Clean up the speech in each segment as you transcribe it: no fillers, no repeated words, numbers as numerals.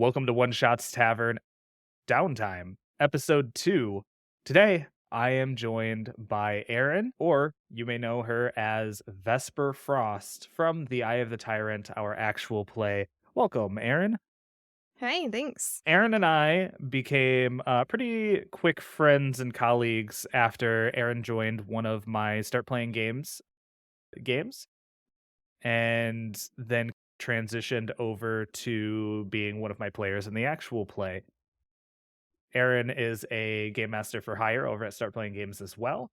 Welcome to One Shots Tavern, Downtime, Episode 2. Today, I am joined by Eryn, or you may know her as Vesper Frost from the Eye of the Tyrant, our actual play. Welcome, Eryn. Hey, thanks. Eryn and I became pretty quick friends and colleagues after Eryn joined one of my Start Playing games, and then transitioned over to being one of my players in the actual play. Eryn is a game master for hire over at Start Playing Games as well,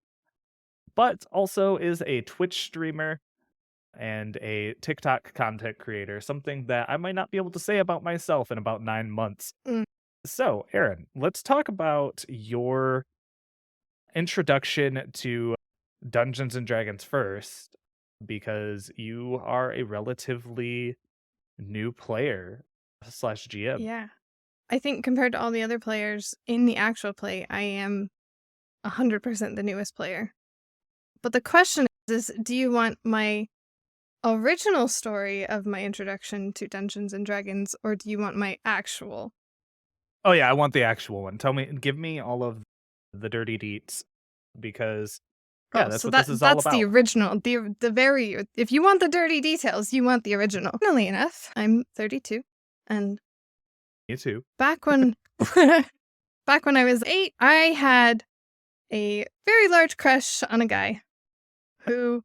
but also is a Twitch streamer and a TikTok content creator, something that I might not be able to say about myself in about 9 months. Mm, So, Eryn, let's talk about your introduction to Dungeons and Dragons first, because you are a relatively new player slash GM. yeah. I think compared to all the other players in the actual play, I am 100% the newest player. But the question is, do you want my original story of my introduction to Dungeons and Dragons, or do you want my actual? Oh yeah, I want the actual one. Give me all of the dirty deets, because yeah, Oh, that's so what this is all that's the about. original. The very if you want the dirty details, you want the original. Funnily enough, I'm 32, and Me too. back when back when I was 8, I had a very large crush on a guy who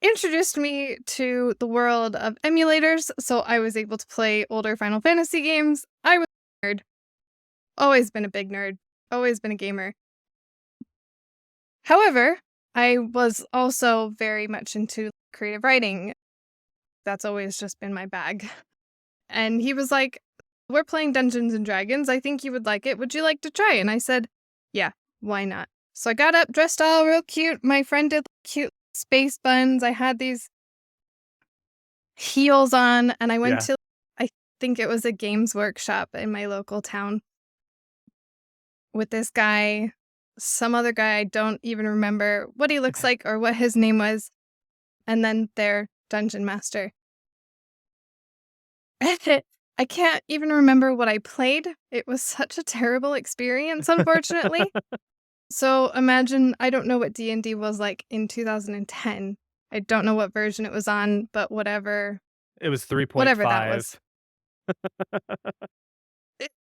introduced me to the world of emulators, so I was able to play older Final Fantasy games. I was a nerd. Always been a big nerd. Always been a gamer. However, I was also very much into creative writing. That's always just been my bag. And he was like, "We're playing Dungeons and Dragons. I think you would like it. Would you like to try?" And I said, "Yeah, why not?" So I got up, dressed all real cute. My friend did cute space buns. I had these heels on, and I went Yeah. to, I think it was a games workshop in my local town with this guy, some other guy. I don't even remember what he looks like or what his name was. And then their dungeon master. I can't even remember what I played. It was such a terrible experience, unfortunately. So imagine, I don't know what D&D was like in 2010. I don't know what version it was on, but It was whatever that was. 3.5.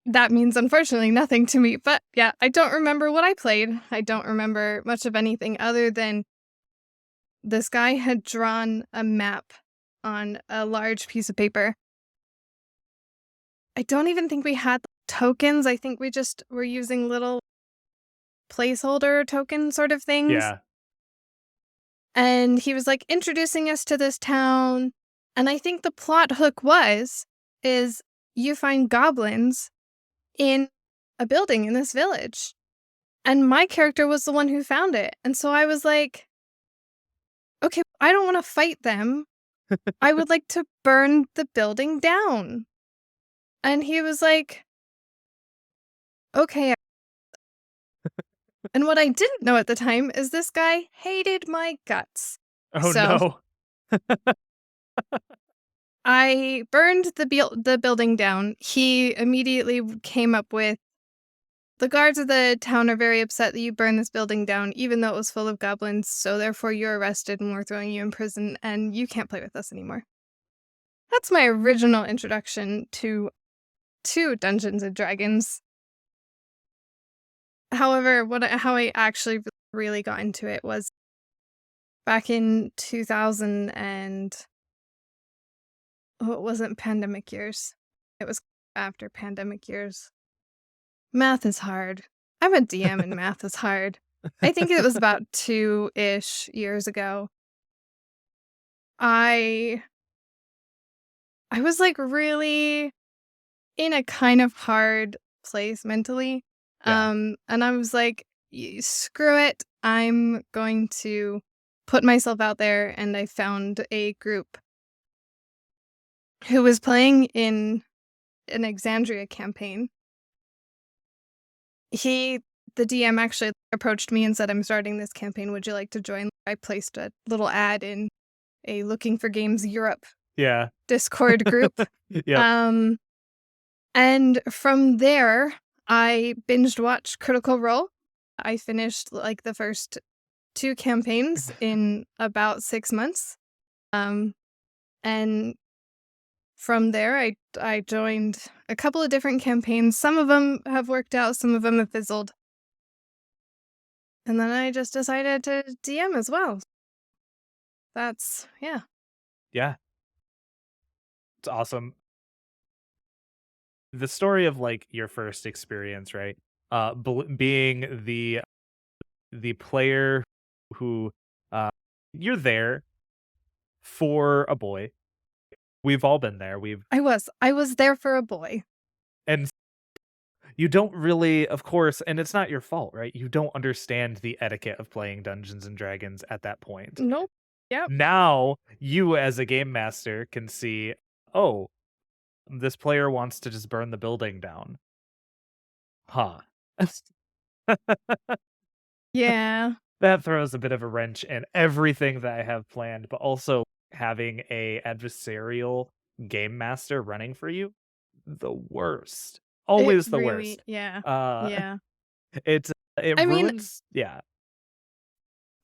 That means unfortunately nothing to me. But yeah, I don't remember what I played. I don't remember much of anything other than this guy had drawn a map on a large piece of paper. I don't even think we had tokens. I think we just were using little placeholder token sort of things. Yeah. And he was like introducing us to this town. And I think the plot hook is you find goblins in a building in this village. And my character was the one who found it. And so I was like, okay, I don't want to fight them. I would like to burn the building down. And he was like, okay. And what I didn't know at the time is this guy hated my guts. Oh So no. I burned the building down. He immediately came up with, "The guards of the town are very upset that you burned this building down, even though it was full of goblins, so therefore you're arrested and we're throwing you in prison and you can't play with us anymore." That's my original introduction to Dungeons and Dragons. However, how I actually really got into it was back in 2000 and it wasn't pandemic years. It was after pandemic years. Math is hard. I'm a DM and math is hard. I think it was about 2-ish years ago. I was like really in a kind of hard place mentally. Yeah. And I was like, Screw it. I'm going to put myself out there." And I found a group who was playing in an Exandria campaign. The DM actually approached me and said, "I'm starting this campaign. Would you like to join?" I placed a little ad in a Looking for Games Europe Yeah. Discord group. Yep. Um, And from there, I binged watched Critical Role. I finished like the first 2 campaigns in about 6 months. Um, and from there, I joined a couple of different campaigns. Some of them have worked out, some of them have fizzled. And then I just decided to DM as well. That's yeah. Yeah, it's awesome. The story of like your first experience, right? Being the player who uh you're there for a boy. We've all been there. I was there for a boy. And you don't really, of course, and it's not your fault, right? You don't understand the etiquette of playing Dungeons and Dragons at that point. Nope. Yep. Now, you as a game master can see, oh, this player wants to just burn the building down. Huh. Yeah. That throws a bit of a wrench in everything that I have planned, but also having a adversarial game master running for you, the worst. It Always the really worst. yeah. Uh Yeah. it I mean, ruins, yeah.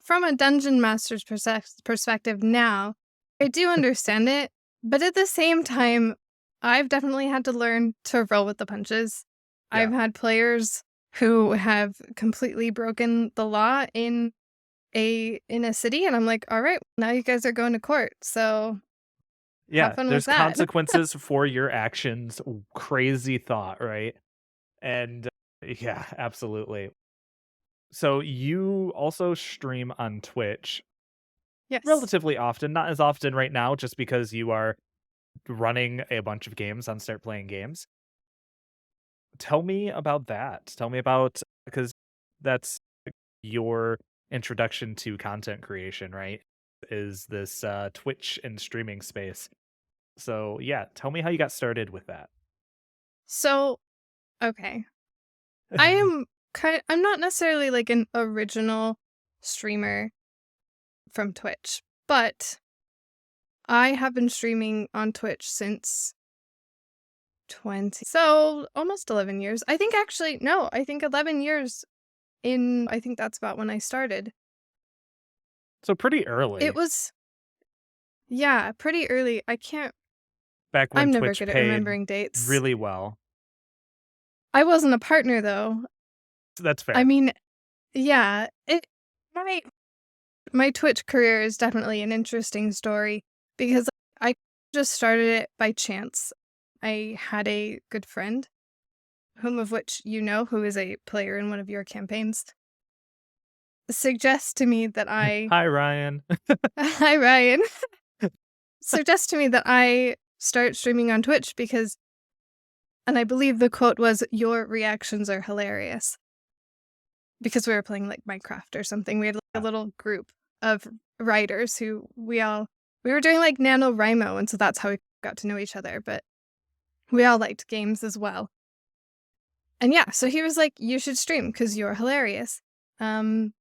from a dungeon master's perspective now, I do understand it, but at the same time, I've definitely had to learn to roll with the punches. Yeah. I've had players who have completely broken the law in a city, and I'm like, "All right, now you guys are going to court, so have Yeah, fun with there's that." consequences for your actions. Crazy thought, right? And yeah, absolutely. So you also stream on Twitch Yes. relatively often, not as often right now just because you are running a bunch of games on Start Playing Games. Tell me about that. Tell me about, because that's your introduction to content creation, right? Is this Twitch and streaming space. So, yeah, tell me how you got started with that. So, okay. I'm not necessarily like an original streamer from Twitch, but I have been streaming on Twitch since 20, so almost 11 years. I think actually, no, I think 11 years I think that's about when I started. So pretty It early, was, yeah, pretty early. back when I'm never Twitch good at paid remembering dates. really well. I wasn't a partner though. So that's I fair. mean, yeah, my, my Twitch career is definitely an interesting story because I just started it by chance. I had a good friend, whom of which you know, who is a player in one of your campaigns, suggest to me that I Hi, Ryan. hi Ryan, suggest to me that I start streaming on Twitch because, and I believe the quote was, "Your reactions are hilarious." Because we were playing like Minecraft or something. We had like a Yeah. little group of writers who we were doing like NaNoWriMo, and so that's how we got to know each other. But we all liked games as well. And yeah, so he was like, "You should stream because you're hilarious." Um,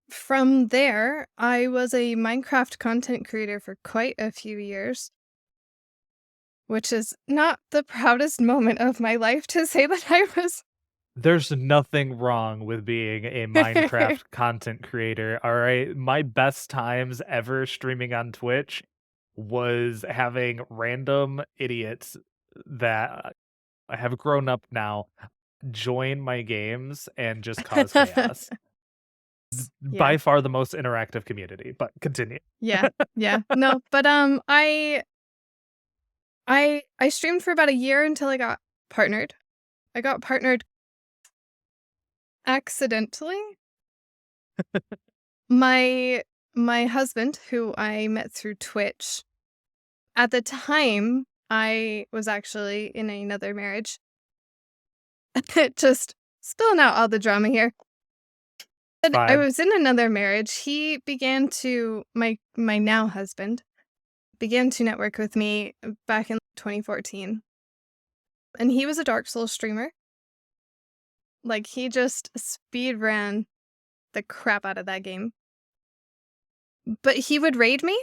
from there, I was a Minecraft content creator for quite a few years, which is not the proudest moment of my life to say that I was. There's nothing wrong with being a Minecraft content creator, alright? My best times ever streaming on Twitch was having random idiots that have grown up now join my games and just cause chaos. Yeah, By far the most interactive community, but continue. yeah, yeah. No, but I streamed for about a year until I got partnered. I got partnered accidentally. My my husband, who I met through Twitch, at the time, I was actually in another marriage. Just spilling out all the drama here. But I Fine. was in another marriage. He began to my now husband began to network with me back in 2014. And he was a Dark Souls streamer. Like he just speed ran the crap out of that game. But he would raid me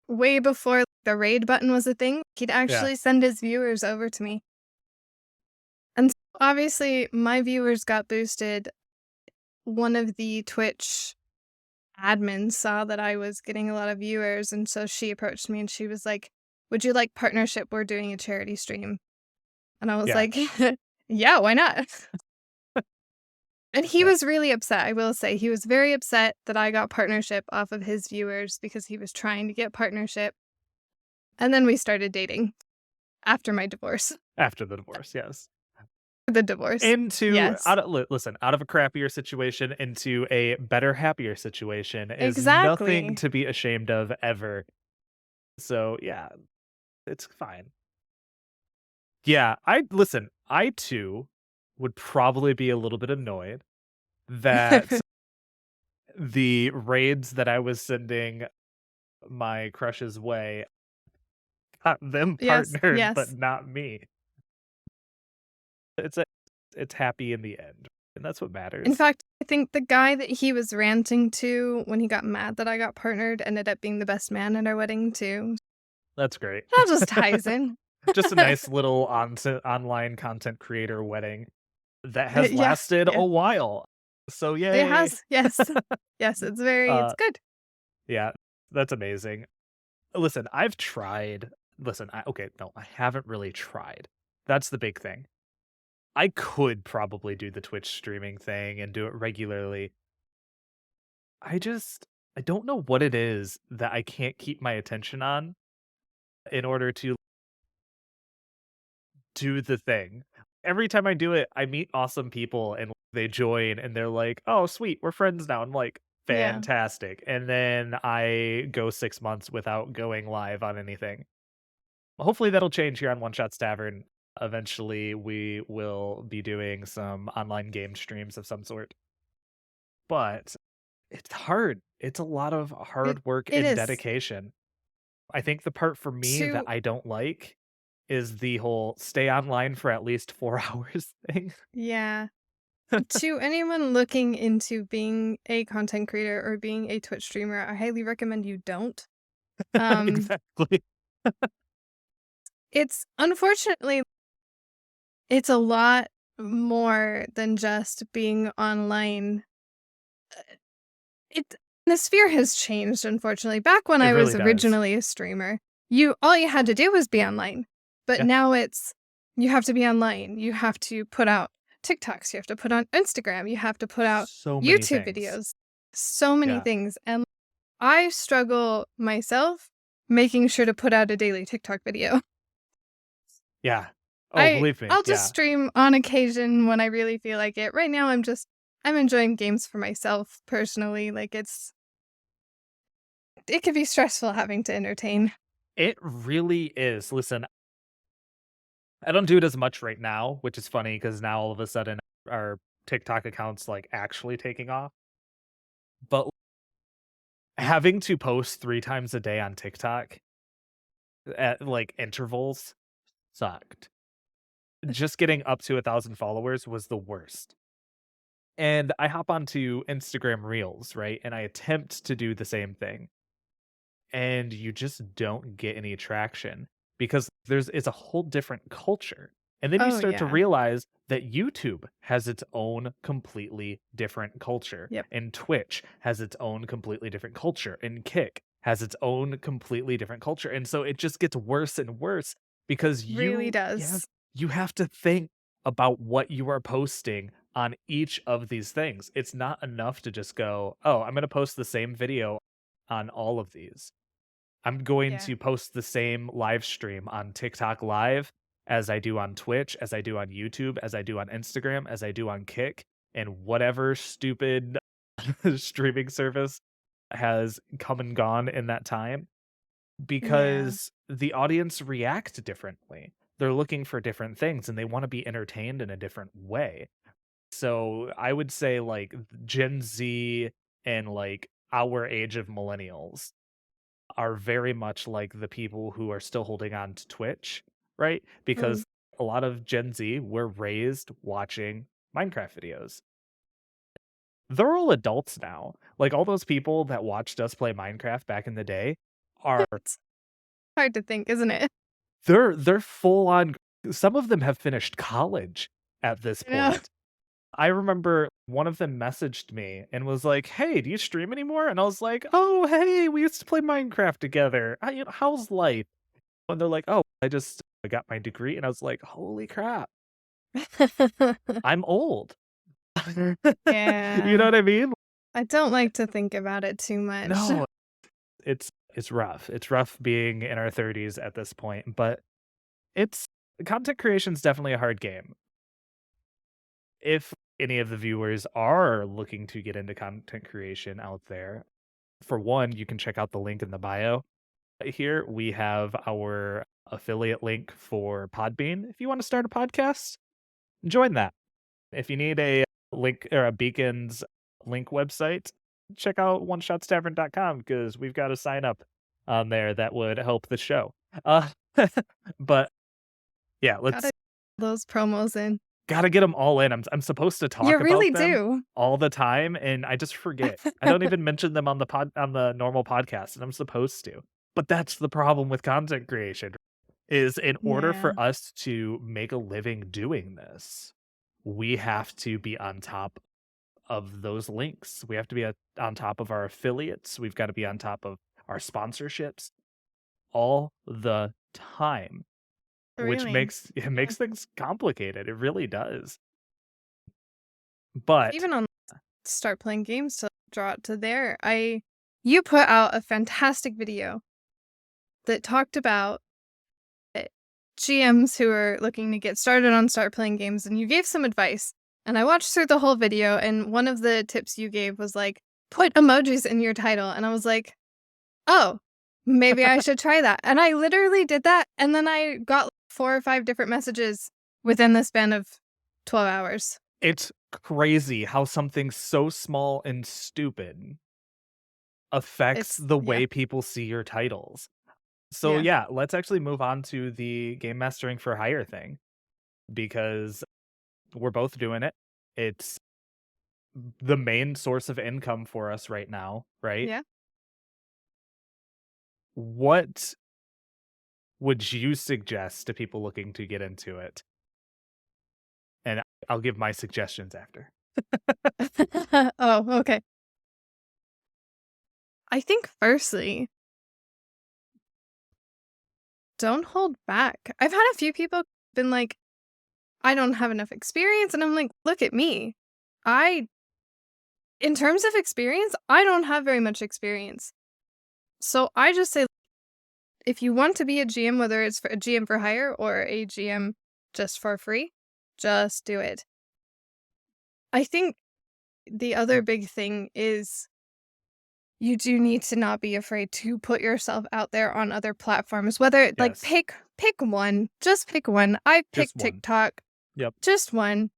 way before the raid button was a thing. He'd Yeah. actually send his viewers over to me. Obviously, my viewers got boosted. One of the Twitch admins saw that I was getting a lot of viewers, and so she approached me and she was like, "Would you like partnership? We're doing a charity stream." And I was Yeah, like, "Yeah, why not?" And he yeah. was really upset, I will say. He was very upset that I got partnership off of his viewers because he was trying to get partnership. And then we started dating after my divorce. After the divorce, yes. The divorce. Into Yes. listen, out of a crappier situation into a better, happier situation is nothing Exactly. to be ashamed of ever. So, yeah, it's fine. Yeah, I too would probably be a little bit annoyed that the raids that I was sending my crush's way got them Yes, partnered, but yes. not me. It's a it's happy in the end, and that's what In matters. fact, I think the guy that he was ranting to when he got mad that I got partnered ended up being the best man at our wedding too. That's great. That just ties in. Just a nice little online content creator wedding that has Yeah, lasted yeah. a while. So It yay. has, yes. Yes, it's Uh, good. yeah, that's amazing. Listen, I've tried listen, okay, no, I haven't really tried. That's the big thing. I could probably do the Twitch streaming thing and do it regularly. I just I don't know what it is that I can't keep my attention on in order to do the thing. Every time I do it, I meet awesome people and they join and they're like, "Oh, sweet, we're friends now." I'm like, Yeah. "Fantastic." And then I go 6 months without going live on anything. Hopefully that'll change here on One Shots Tavern. Eventually, we will be doing some online game streams of some sort. But it's hard. It's a lot of It hard work it and is. dedication. I think the part for me that To I don't like is the whole stay online for at least 4 hours thing. yeah. To anyone looking into being a content creator or being a Twitch streamer, I highly recommend you don't. Um, Exactly. it's unfortunately, it's a lot more than just being online. It the sphere has changed, unfortunately. Back when It I was really does. originally a streamer, you all you had to do was be online. But Yeah. now it's you have to be online. You have to put out TikToks, you have to put on Instagram, you have to put out So many YouTube things. videos. So many Yeah. things. And I struggle myself making sure to put out a daily TikTok video. Yeah. Oh, believe me. I'll just Yeah. stream on occasion when I really feel like it. Right now I'm enjoying games for myself personally. Like it can be stressful having to entertain. It really is. Listen, I don't do it as much right now, which is funny because now all of a sudden our TikTok account's like actually taking off. But having to post 3 times a day on TikTok at like intervals sucked. Just getting up to 1,000 followers was the worst. And I hop onto Instagram Reels, right? And I attempt to do the same thing. And you just don't get any traction because it's a whole different culture. And then you Oh, start to yeah. realize that YouTube has its own completely different culture, Yep. and Twitch has its own completely different culture, and Kick has its own completely different culture. And so it just gets worse and worse because Really yeah, does. you have to think about what you are posting on each of these things. It's not enough to just go, "Oh, I'm going to post the same video on all of these." I'm going Yeah. to post the same live stream on TikTok Live as I do on Twitch, as I do on YouTube, as I do on Instagram, as I do on Kick, and whatever stupid streaming service has come and gone in that time Yeah. because the audience react differently. They're looking for different things and they want to be entertained in a different way. So I would say like Gen Z and like our age of millennials are very much like the people who are still holding on to Twitch, right? Mm. Because a lot of Gen Z were raised watching Minecraft videos. They're all adults now. Like all those people that watched us play Minecraft back in the day are It's hard to think, isn't it? they're full on some of them have finished college at this I know. point. I remember one of them messaged me and was like, "Hey, do you stream anymore?" And I was like, "Oh, hey, we used to play Minecraft together. How's life?" And they're like, "Oh, I got my degree." And I was like, "Holy crap, I'm old." You know Yeah. what I mean? I don't like to think about it too much. No, it's rough. It's rough being in our 30s at this point, but it's content creation is definitely a hard game. If any of the viewers are looking to get into content creation out there, for one, you can check out the link in the bio. Here we have our affiliate link for Podbean. If you want to start a podcast, join that. If you need a link or a Beacons link website, check out oneshots.tavern.com because we've got a sign up on there that would help the show. Uh, but yeah, Gotta let's those promos in. gotta get them all in. I'm supposed to You talk about really them do. all the time, and I just forget. I don't even mention them on the normal podcast, and I'm supposed to. But that's the problem with content creation is in order Yeah, for us to make a living doing this, we have to be on top of those links. We have to be on top of our affiliates. We've got to be on top of our sponsorships all the time, which really. makes it Yeah. makes things complicated. It really does. But Even on Start Playing Games to draw it to there, I you put out a fantastic video that talked about eh, GMs who are looking to get started on Start Playing Games, and you gave some advice. And I watched through the whole video, and one of the tips you gave was like, put emojis in your title. And I was like, oh, maybe I should try that. And I literally did that. And then I got like 4 or 5 different messages within the span of 12 hours. it's crazy how something so small and stupid affects It's, the yeah, way people see your titles. So yeah, yeah, let's actually move on to the game mastering for hire thing because we're both doing it. It's the main source of income for us right now, right? yeah. What would you suggest to people looking to get into it? And I'll give my suggestions after. Oh, okay. I think firstly, don't hold back. I've had a few people been like, I don't have enough experience. And I'm like, look at me. I, in terms of experience, I don't have very much experience. So I just say, if you want to be a GM, whether it's for a GM for hire or a GM just for free, just do it. I think the other big thing is you do need to not be afraid to put yourself out there on other platforms, whether like Yes, pick one, just pick one. I just picked one. TikTok, Yep. just one,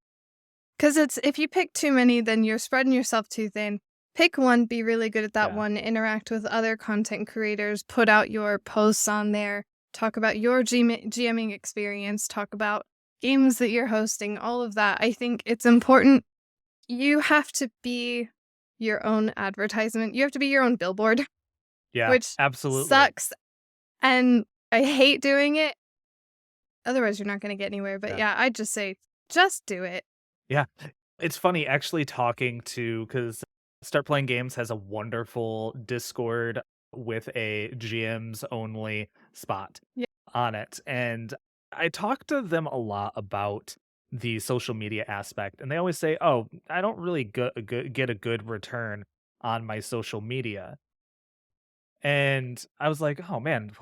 because it's if you pick too many, then you're spreading yourself too thin. Pick one, be really good at that Yeah. one, interact with other content creators, put out your posts on there, talk about your GMing experience, talk about games that you're hosting, all of that. I think it's important. You have to be your own advertisement. You have to be your own billboard, Yeah, which absolutely. sucks, and I hate doing it. Otherwise, you're not gonna get anywhere, but Yeah. yeah, I'd just say, just do it. Yeah. It's funny actually talking to because Start Playing Games has a wonderful Discord with a GM's only spot Yeah, on it. And I talk to them a lot about the social media aspect. And they always say, oh, I don't really get a good return on my social media. And I was like, oh man,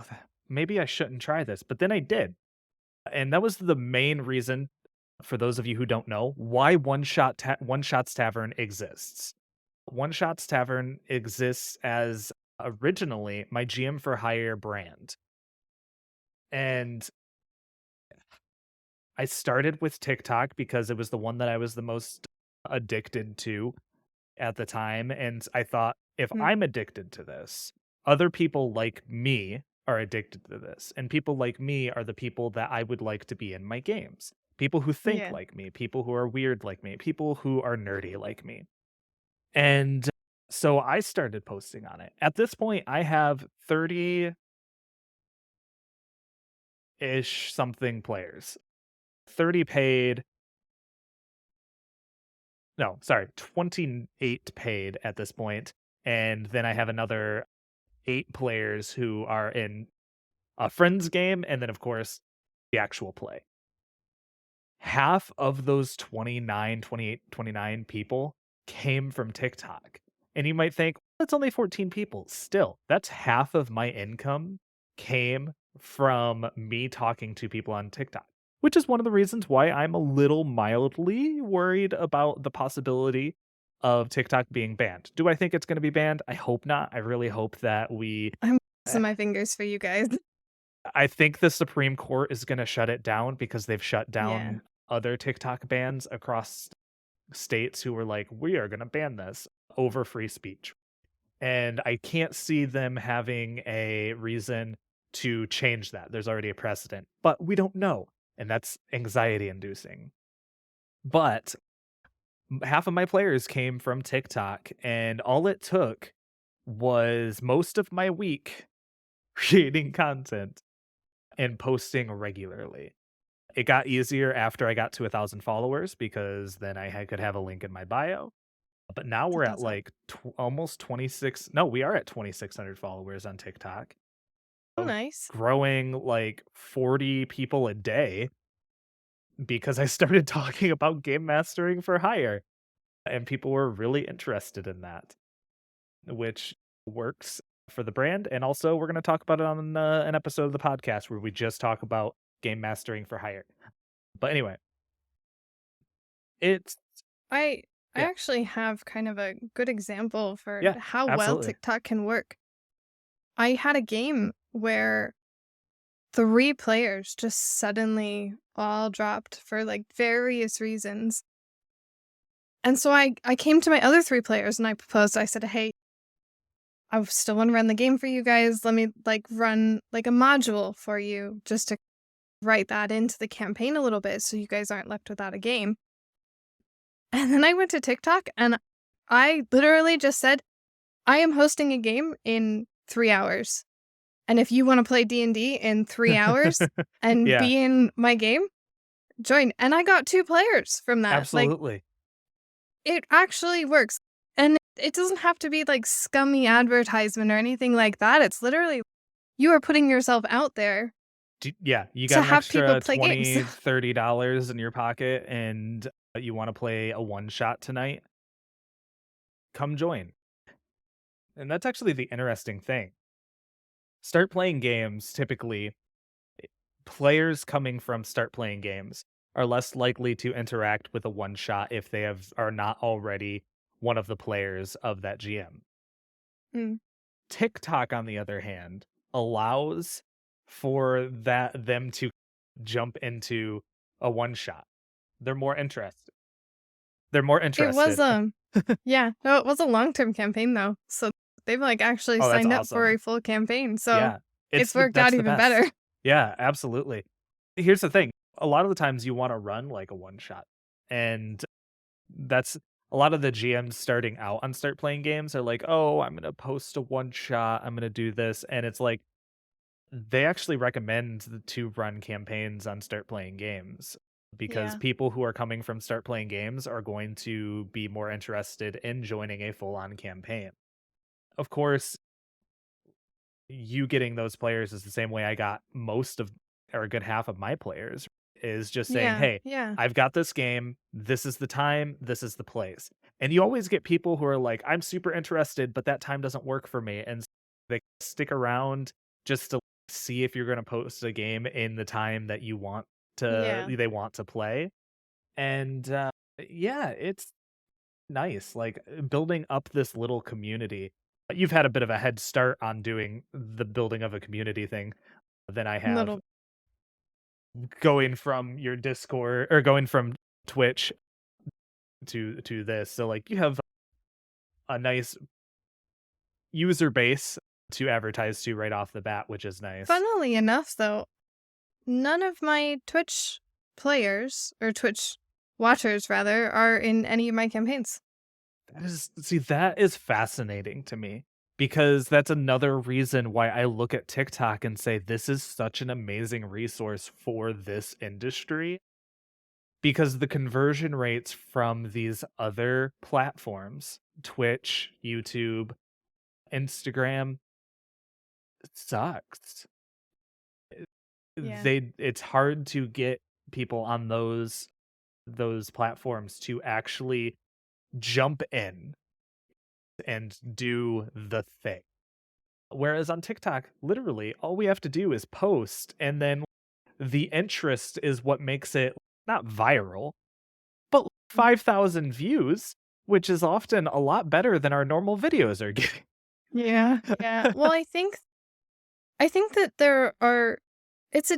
maybe I shouldn't try this. But then I did. And that was the main reason for those of you who don't know, why One Shots Tavern exists. One Shots Tavern exists as originally my GM for Hire brand. And I started with TikTok because it was the one that I was the most addicted to at the time. And I thought, if mm, I'm addicted to this, other people like me are addicted to this. And people like me are the people that I would like to be in my games. People who think yeah. like me, people who are weird like me, people who are nerdy like me. And so I started posting on it. At this point, I have 30 ish something players, 30 paid, no, sorry, 28 paid at this point, and then I have another 8 players who are in a friend's game, and then, of course, the actual play. Half of those 29, 28, 29 people came from TikTok. And you might think, that's only 14 people. Still, that's half of my income came from me talking to people on TikTok, which is one of the reasons why I'm a little mildly worried about the possibility of TikTok being banned. Do I think it's going to be banned? I hope not. I really hope that I'm eh, crossing my fingers for you guys. I think the Supreme Court is gonna shut it down because they've shut Yeah. down other TikTok bans across states who were like, "We are gonna ban this over free speech." And I can't see them having a reason to change that. There's already a precedent, but we don't know, and that's anxiety inducing. But half of my players came from TikTok, and all it took was most of my week creating content and posting regularly. It got easier after I got to 1,000 followers because then could have a link in my bio. But now That we're at does help. like almost 26. No, we are at 2,600 followers on TikTok. Oh, So nice. growing like 40 people a day because I started talking about game mastering for hire. And people were really interested in that, which works for the brand. And also, we're going to talk about it on an episode of the podcast where we just talk about game mastering for hire. But anyway, it's I I yeah, actually have kind of a good example for yeah, how well absolutely. TikTok can work. I had a game where 3 players just suddenly all dropped for, like, various reasons. And so I came to my other 3 players and I proposed, I said, "Hey, I still wanna run the game for you guys. Let me, like, run, like, a module for you just to write that into the campaign a little bit so you guys aren't left without a game." And then I went to TikTok and I literally just said, "I am hosting a game in 3 hours, and if you wanna play D&D in 3 hours and Yeah, be in my game, join." And I got 2 players from that. Like, absolutely. it actually works. And it doesn't have to be, like, scummy advertisement or anything like that. It's literally you are putting yourself out there Yeah, you to got an have people extra play games. 20, $30 in your pocket and you wanna play a one shot tonight, come join. And that's actually the interesting thing. Start playing games, typically, players coming from start playing games are less likely to interact with a one shot if they are not already one of the players of that GM. Mm. TikTok, on the other hand, allows for them to jump into a one shot. They're more interested. They're more It was, interested. yeah, no, it was a long-term campaign, though, so they've, like, actually Oh, that's signed up for awesome. a full campaign, so Yeah. it's worked out That's the even better. best. Yeah, absolutely. Here's the thing. A lot of the times you wanna run like a one shot, and that's a lot of the GMs starting out on start playing games are like, "Oh, I'm gonna post a one shot, I'm gonna do this," and it's like, they actually recommend to run campaigns on start playing games because Yeah, people who are coming from start playing games are going to be more interested in joining a full on campaign. Of course, you getting those players is the same way I got most of or a good half of my players is just saying, yeah, "Hey, yeah, I've got this game. This is the time. This is the place." And you always get people who are like, "I'm super interested, but that time doesn't work for me." And they stick around just to see if you're going to post a game in the time that yeah, they want to play. And yeah, it's nice, like, building up this little community. You've had a bit of a head start on doing the building of a community thing than I have little going from your Discord or going from Twitch to this. So, like, you have a nice user base to advertise to right off the bat, which is nice. funnily enough, though, none of my Twitch players, or Twitch watchers rather, are in any of my campaigns. That is fascinating to me because that's another reason why I look at TikTok and say this is such an amazing resource for this industry because the conversion rates from these other platforms, Twitch, YouTube, Instagram, sucks. Yeah. It's hard to get people on those platforms to actually jump in and do the thing. Whereas on TikTok, literally all we have to do is post, and then the interest is what makes it not viral, but Mm. 5,000 views, which is often a lot better than our normal videos are getting. Yeah. Yeah. Well, I think that there are it's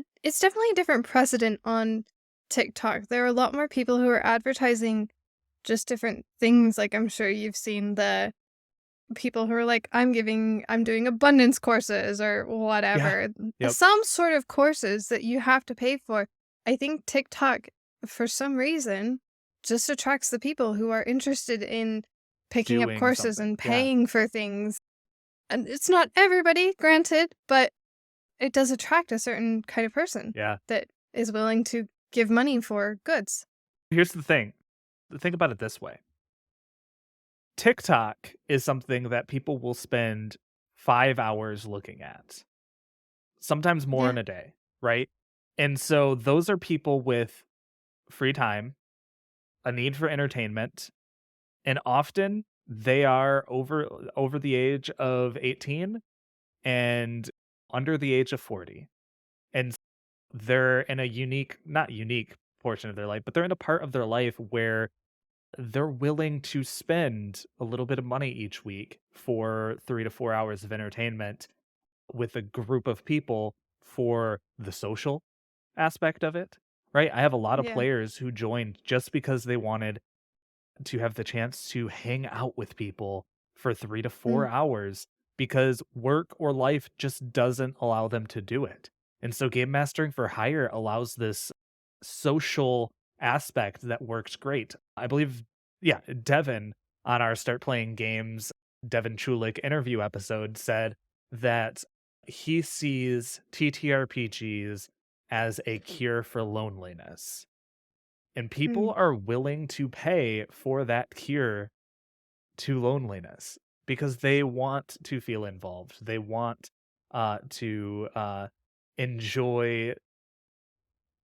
definitely a different precedent on TikTok. There are a lot more people who are advertising just different things. Like I'm sure you've seen the people who are like, I'm doing abundance courses or Yeah. whatever. Yep. Some sort of courses that you have to pay for. I think TikTok, for some reason, just attracts the people who are interested in picking up Doing courses something. and Yeah. paying for things. And it's not everybody, granted, but it does attract a certain kind of person Yeah. that is willing to give money for goods. Here's the thing. Think about it this way. TikTok is something that people will spend 5 hours looking at, sometimes more Yeah. in a day, right? And so those are people with free time, a need for entertainment, and often they are over the age of 18 and under the age of 40. And they're in a unique, not unique portion of their life, but they're in a part of their life where they're willing to spend a little bit of money each week for 3 to 4 hours of entertainment with a group of people for the social aspect of it, right? I have a lot of Yeah. players who joined just because they wanted to have the chance to hang out with people for 3 to 4 Mm. hours because work or life just doesn't allow them to do it. And so game mastering for hire allows this social aspect that works great. I believe, yeah, Devin on our Start Playing Games, Devin Chulik interview episode said that he sees TTRPGs as a cure for loneliness, and people Mm. are willing to pay for that cure to loneliness because they want to feel involved. They want to enjoy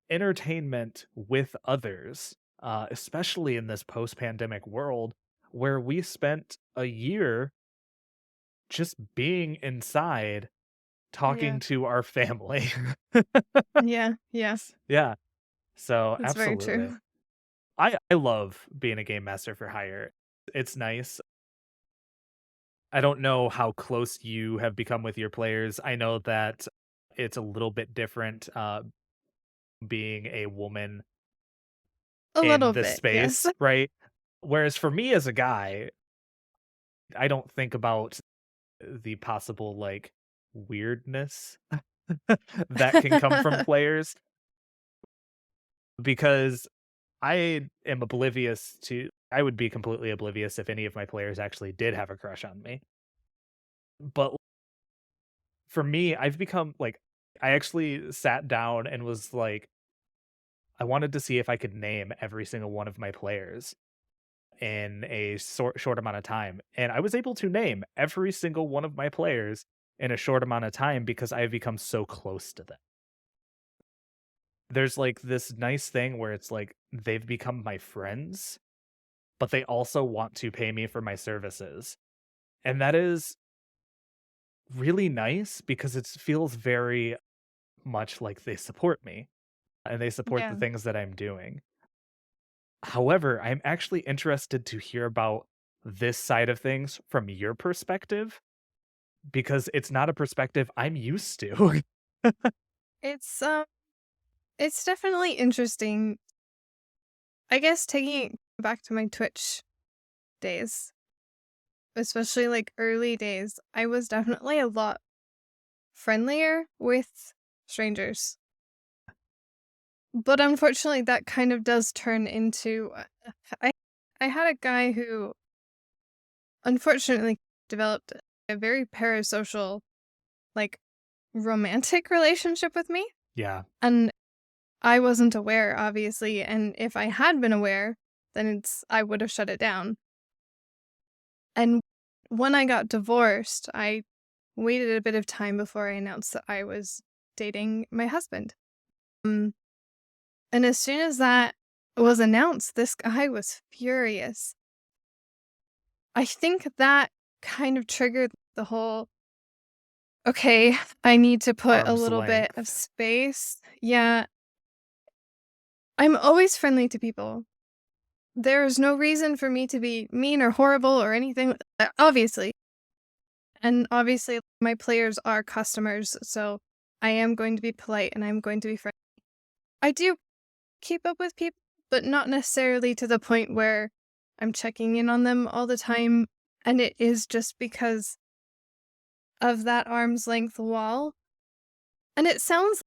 entertainment with others, especially in this post pandemic world where we spent a year just being inside Yeah. talking to our family. Yeah. Yeah. Yeah. So, That's very absolutely. true. I love being a game master for hire. It's nice. I don't know how close you have become with your players. I know that it's a little bit different being a woman A in little this bit, yes. space, right? Whereas for me as a guy, I don't think about the possible like weirdness that can come from players because I would be completely oblivious if any of my players actually did have a crush on me. But for me, I've become like I actually sat down and was like, I wanted to see if I could name every single one of my players in a short amount of time. And I was able to name every single one of my players in a short amount of time because I have become so close to them. There's like this nice thing where it's like they've become my friends, but they also want to pay me for my services. And that is really nice because it feels very much like they support me and they support the Yeah. things that I'm doing. However, I'm actually interested to hear about this side of things from your perspective because it's not a perspective I'm used to. It's it's definitely interesting. I guess taking it back to my Twitch days, especially like early days, I was definitely a lot friendlier with strangers. But unfortunately that kind of does turn into I I had a guy who unfortunately developed a very parasocial like romantic relationship with me. Yeah. And I wasn't aware, obviously, and if I had been aware, then I would have shut it down. And when I got divorced, I waited a bit of time before I announced that I was dating my husband. Um, and as soon as that was announced, this guy was furious. I think that kind of triggered the whole, okay, I need to put a Arm's little bit of length. space. Yeah, I'm always friendly to people. There's no reason for me to be mean or horrible or anything, obviously. And obviously, my players are customers, so I am going to be polite and I'm going to be friendly. I do keep up with people, but not necessarily to the point where I'm checking in on them all the time. And it is just because of that arm's length wall. And it sounds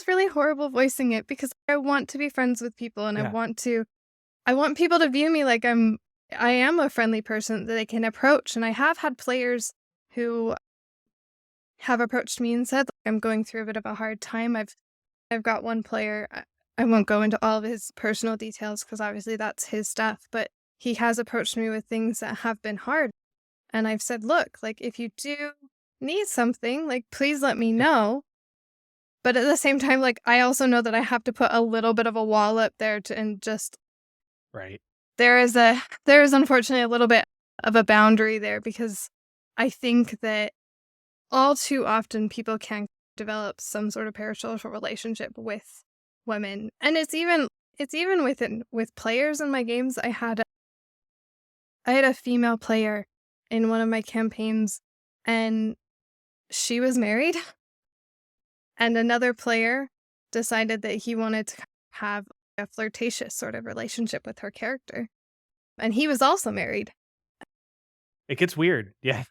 really horrible voicing it because I want to be friends with people and Yeah, I want people to view me like I am a friendly person that they can approach. And I have had players who have approached me and said, like, I'm going through a bit of a hard time. I've got one player, I won't go into all of his personal details because obviously that's his stuff, but he has approached me with things that have been hard. And I've said, look, like, if you do need something, like, please let me yeah, know. But at the same time, like, I also know that I have to put a little bit of a wall up there and just, right. there is unfortunately a little bit of a boundary there because I think that all too often people can develop some sort of parasocial relationship with women. And it's even with players in my games. I had a female player in one of my campaigns and she was married and another player decided that he wanted to have a flirtatious sort of relationship with her character. And he was also married. It gets weird. Yeah,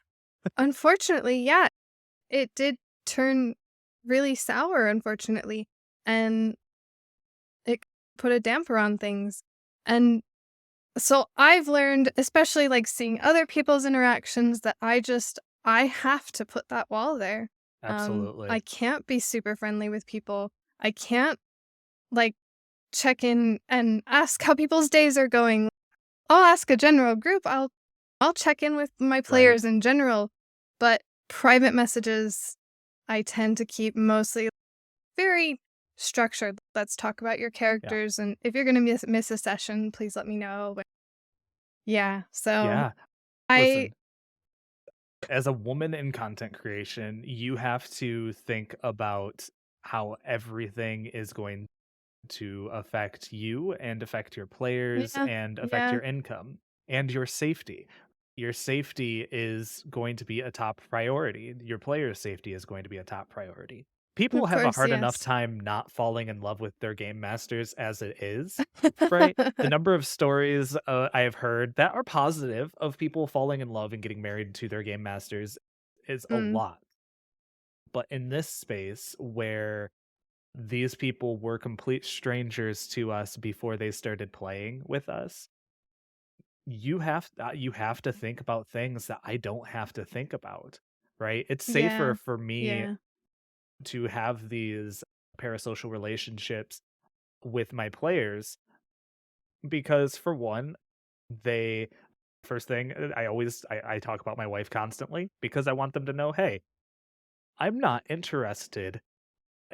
Unfortunately, yeah, it did turn really sour, unfortunately. And it put a damper on things. And so I've learned, especially like seeing other people's interactions, that I have to put that wall there. I absolutely. can't be super friendly with people. I can't like check in and ask how people's days are going. I'll ask a general group. I'll check in with my Right. players in general, but private messages I tend to keep mostly very structured. Let's talk about your Yeah. characters, and if you're gonna miss a session, please let me know. But yeah, so Yeah. I Listen, as a woman in content creation, you have to think about how everything is going to affect you and affect your players yeah, and affect yeah, your income and your safety. Your safety is going to be a top priority. Your player's safety is going to be a top priority. People of have a course, hard enough yes. time not falling in love with their game masters as it is, right? The number of stories I have heard that are positive of people falling in love and getting married to their game masters is a Mm, lot. But in this space where these people were complete strangers to us before they started playing with us, you have to think about things that I don't have to think about, right? It's safer yeah, for me yeah, to have these parasocial relationships with my players because for one, they first thing I talk about my wife constantly because I want them to know, hey, I'm not interested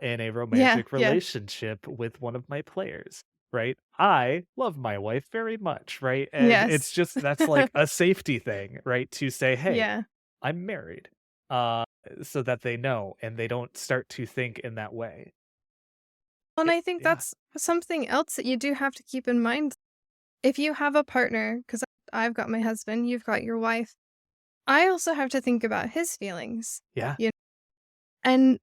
in a yeah, romantic yeah, relationship with one of my players, right? I love my wife very much, right? And yes, it's just that's like a safety thing, right? To say, "Hey, yeah. I'm married." Uh so that they know and they don't start to think in that way. And I think Yeah. that's something else that you do have to keep in mind. If you have a partner, because I've got my husband, you've got your wife, I also have to think about his feelings. Yeah, You And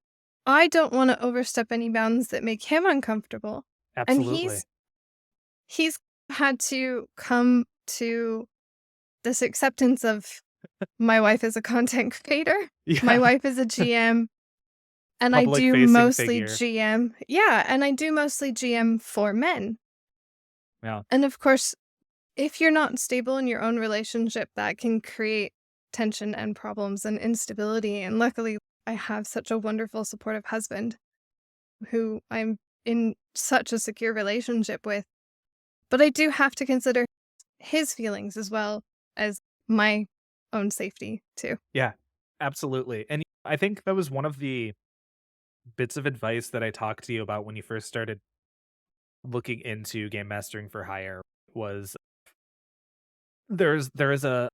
I don't wanna overstep any bounds that make him uncomfortable, and absolutely. he's had to come to this acceptance of my wife is a content creator, my Yeah, wife is a GM, and I public do facing mostly figure. GM. Yeah, and I do mostly GM for men, Yeah. and of course, if you're not stable in your own relationship, that can create tension and problems and instability, and luckily, I have such a wonderful, supportive husband who I'm in such a secure relationship with. But I do have to consider his feelings as well as my own safety too. Yeah, absolutely. And I think that was one of the bits of advice that I talked to you about when you first started looking into game mastering for hire was there is a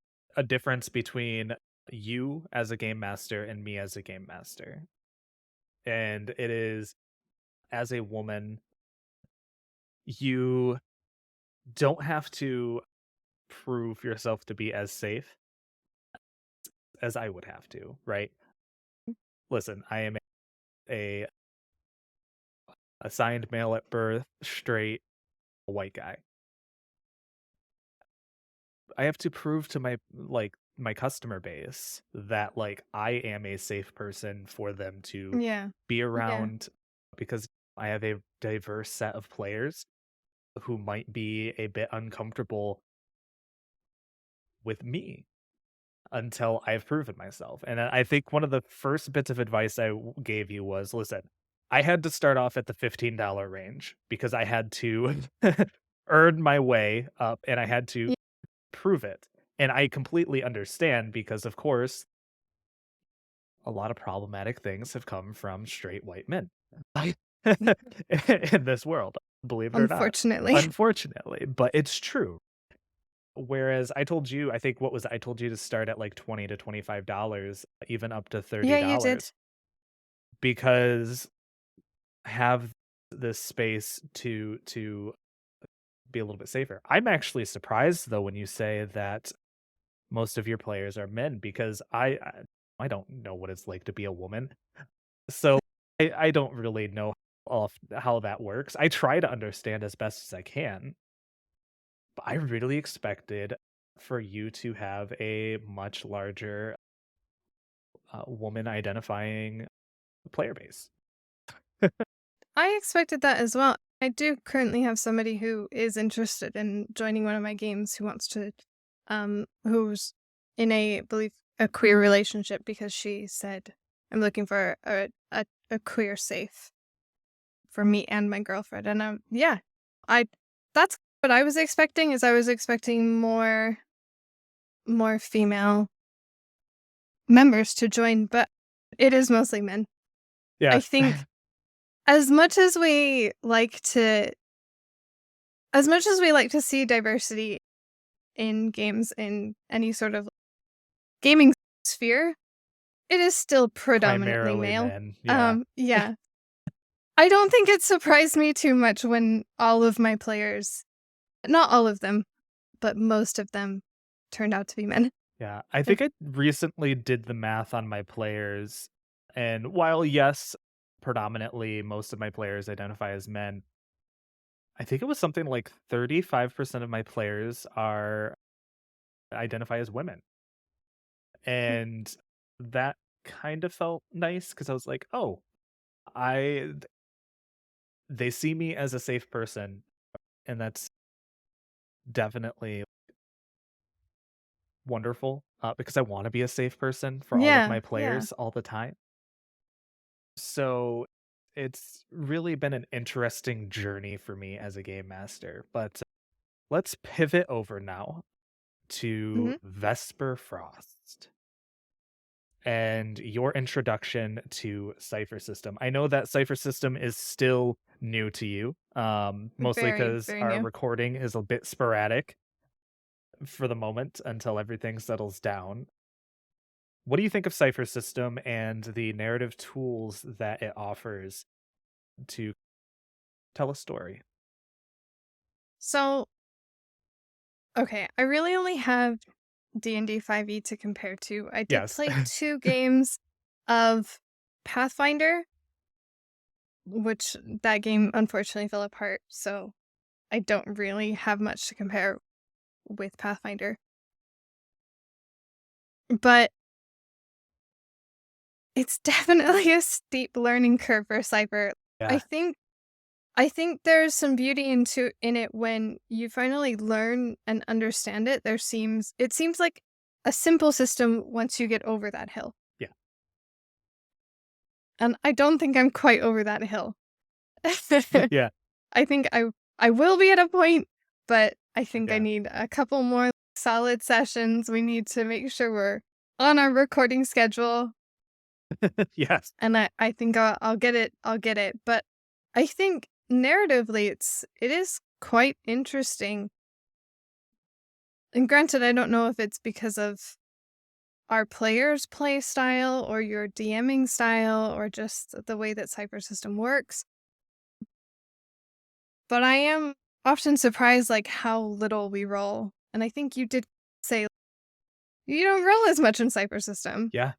difference between you as a game master and me as a game master. And it is, as a woman, you don't have to prove yourself to be as safe as I would have to, right? Listen, I am a assigned male at birth, straight white guy. I have to prove to my customer base that I am a safe person for them to Yeah. be Yeah. around because I have a diverse set of players who might be a bit uncomfortable with me until I've proven myself. And I think one of the first bits of advice gave you was, listen, I had to start off at the $15 range because I had to earn my way up and I had to Y prove it. And I completely understand because, of course, a lot of problematic things have come from straight white men in this world, believe it or not. unfortunately. Unfortunately, but it's true. Whereas I think I told you to start at like $20 to $25, even up to Yeah, you did. $30 because have this space to be a little bit safer. I'm actually surprised though when you say that most of your players are men because I don't know what it's like to be a woman. So I don't really know how that works. I try to understand as best as I can, but I really expected for you to have a much larger woman identifying player base. I expected that as well. I do currently have somebody who is interested in joining one of my games who wants to who's in a believe a queer relationship because she said I'm looking for a queer safe for me and my girlfriend. And yeah, I that's what I was expecting is I was expecting more female members to join, but it is mostly men. I Yeah. think as much as we like to as much as we like to see diversity in games in any sort of gaming sphere, it is still predominantly Primarily male. men. Yeah. Yeah. I don't think it surprised me too much when all of my players, not all of them, but most of them turned out to be men. Yeah. I It think I recently did the math on my players. And while, yes, predominantly most of my players identify as men, I think it was something like 35% of my players are identify as women. And that kind of felt nice because I was like, oh, I they see me as a safe person, and that's definitely wonderful, because I wanna be a safe person for all of Yeah, my yeah. players all the time. So, it's really been an interesting journey for me as a game master, but let's pivot over now to Mhm. Vesper Frost and your introduction to Cypher System. I know that Cypher System is still new to you, mostly Very, because very our new. recording is a bit sporadic for the moment until everything settles down. What do you think of Cypher System and the narrative tools that it offers to tell a story? So, okay, I really only have D&D 5e to compare to. I did Yes. play 2 games of Pathfinder, which that game unfortunately fell apart, so I don't really have much to compare with Pathfinder. But it's definitely a steep learning curve for Cypher. I Yeah. think I think there's some beauty in it when you finally learn and understand it. It seems like a simple system once you get over that hill. Yeah. And I don't think I'm quite over that hill. Yeah, I think I will be at a point, but I think I yeah. need a couple more solid sessions. We need to make sure we're on our recording schedule, Yes. and I think I'll get it. I'll get it. But I think narratively, it is quite interesting. And granted, I don't know if it's because of our players' play style or your DMing style or just the way that Cypher System works. But I am often surprised like how little we roll. And I think you did say you don't roll as much in Cypher System, Yeah.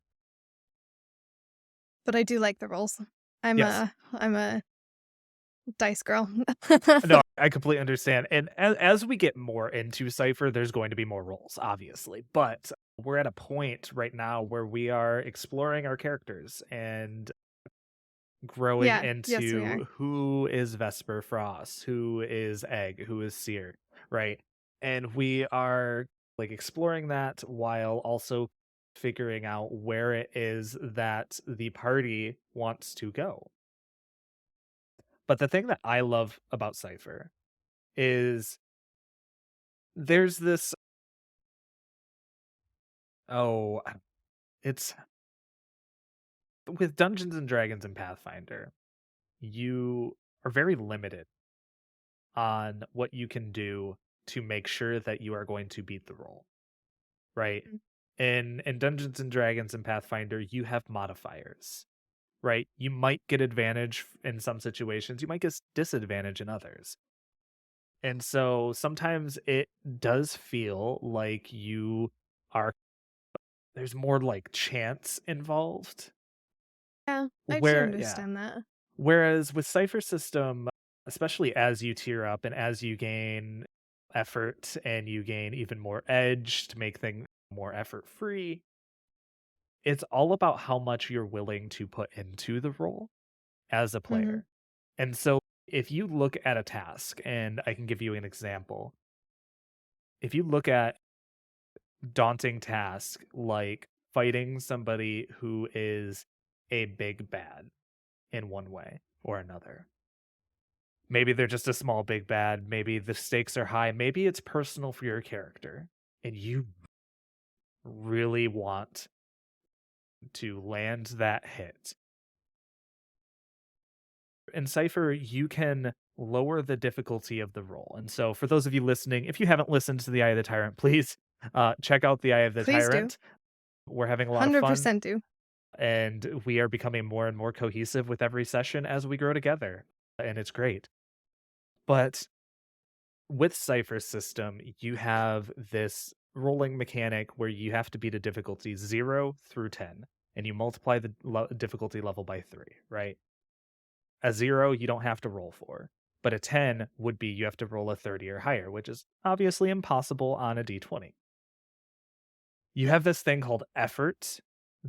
but I do like the rolls. Yes. I'm a dice girl. No, I completely understand, and as we get more into Cypher, there's going to be more roles, obviously, but we're at a point right now where we are exploring our characters and growing Yeah, yes we are. into who is Vesper Frost, who is Egg, who is Seer, right? And we are like exploring that while also figuring out where it is that the party wants to go. But the thing that I love about Cypher is there's this oh, it's with Dungeons and Dragons and Pathfinder, you are very limited on what you can do to make sure that you are going to beat the roll, right? Mm, In Dungeons and Dragons and Pathfinder, you have modifiers, right? You might get advantage in some situations, you might get disadvantage in others. And so sometimes it does feel like you are there's more like chance involved. yeah, I do Where yeah. understand that. Whereas with Cypher System, especially as you tier up and as you gain effort and you gain even more edge to make things more effort free, it's all about how much you're willing to put into the role as a Mhm. player. And so if you look at a task, and I can give you an example, if you look at daunting task like fighting somebody who is a big bad in one way or another. Maybe they're just a small big bad, maybe the stakes are high, maybe it's personal for your character and you really want to land that hit. In Cypher, you can lower the difficulty of the roll. And so for those of you listening, if you haven't listened to the Eye of the Tyrant, please check out the Eye of the Please do. Tyrant. We're having a lot of fun 100% do. and we are becoming more and more cohesive with every session as we grow together. And it's great. But with Cypher System, you have this rolling mechanic where you have to beat a difficulty 0 through 10, and you multiply the difficulty level by 3, right? A 0 you don't have to roll for, but a 10 would be you have to roll a 30 or higher, which is obviously impossible on a d20. You have this thing called effort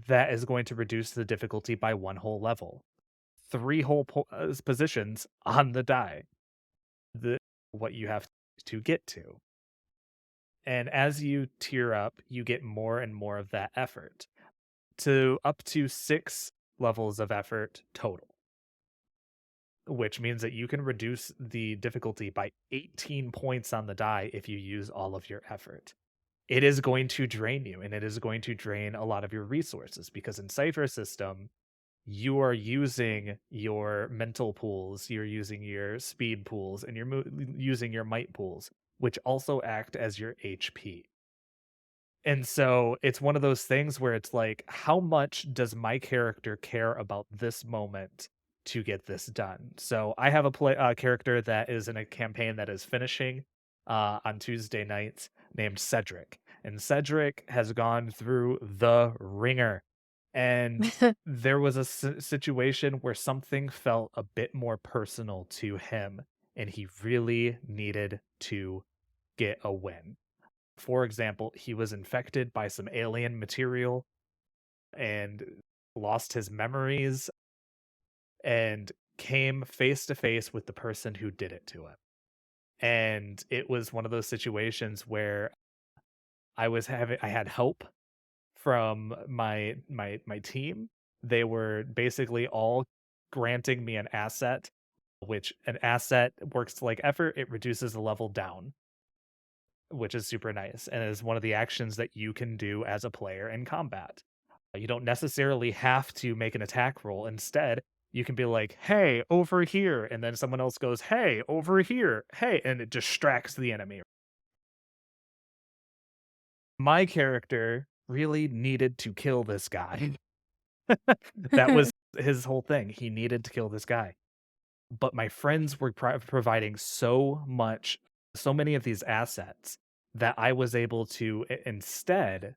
that is going to reduce the difficulty by one whole level, three whole positions on the die. The what you have to get to. And as you tier up, you get more and more of that effort to up to 6 levels of effort total, which means that you can reduce the difficulty by 18 points on the die if you use all of your effort. It is going to drain you and it is going to drain a lot of your resources because in Cypher System, you are using your mental pools, you're using your speed pools, and you're using your might pools, which also act as your HP. And so it's one of those things where it's like, how much does my character care about this moment to get this done? So I have a character that is in a campaign that is finishing on Tuesday nights named Cedric. And Cedric has gone through the ringer. And there was a situation where something felt a bit more personal to him, and he really needed to get a win. For example, he was infected by some alien material and lost his memories and came face to face with the person who did it to him. And it was one of those situations where I had help from my team. They were basically all granting me an asset which an asset works like effort, it reduces the level down, which is super nice and is one of the actions that you can do as a player in combat. You don't necessarily have to make an attack roll. Instead, you can be like, "Hey, over here," and then someone else goes, "Hey, over here. Hey," and it distracts the enemy. My character really needed to kill this guy. That was his whole thing. He needed to kill this guy. But my friends were providing so many of these assets that I was able to instead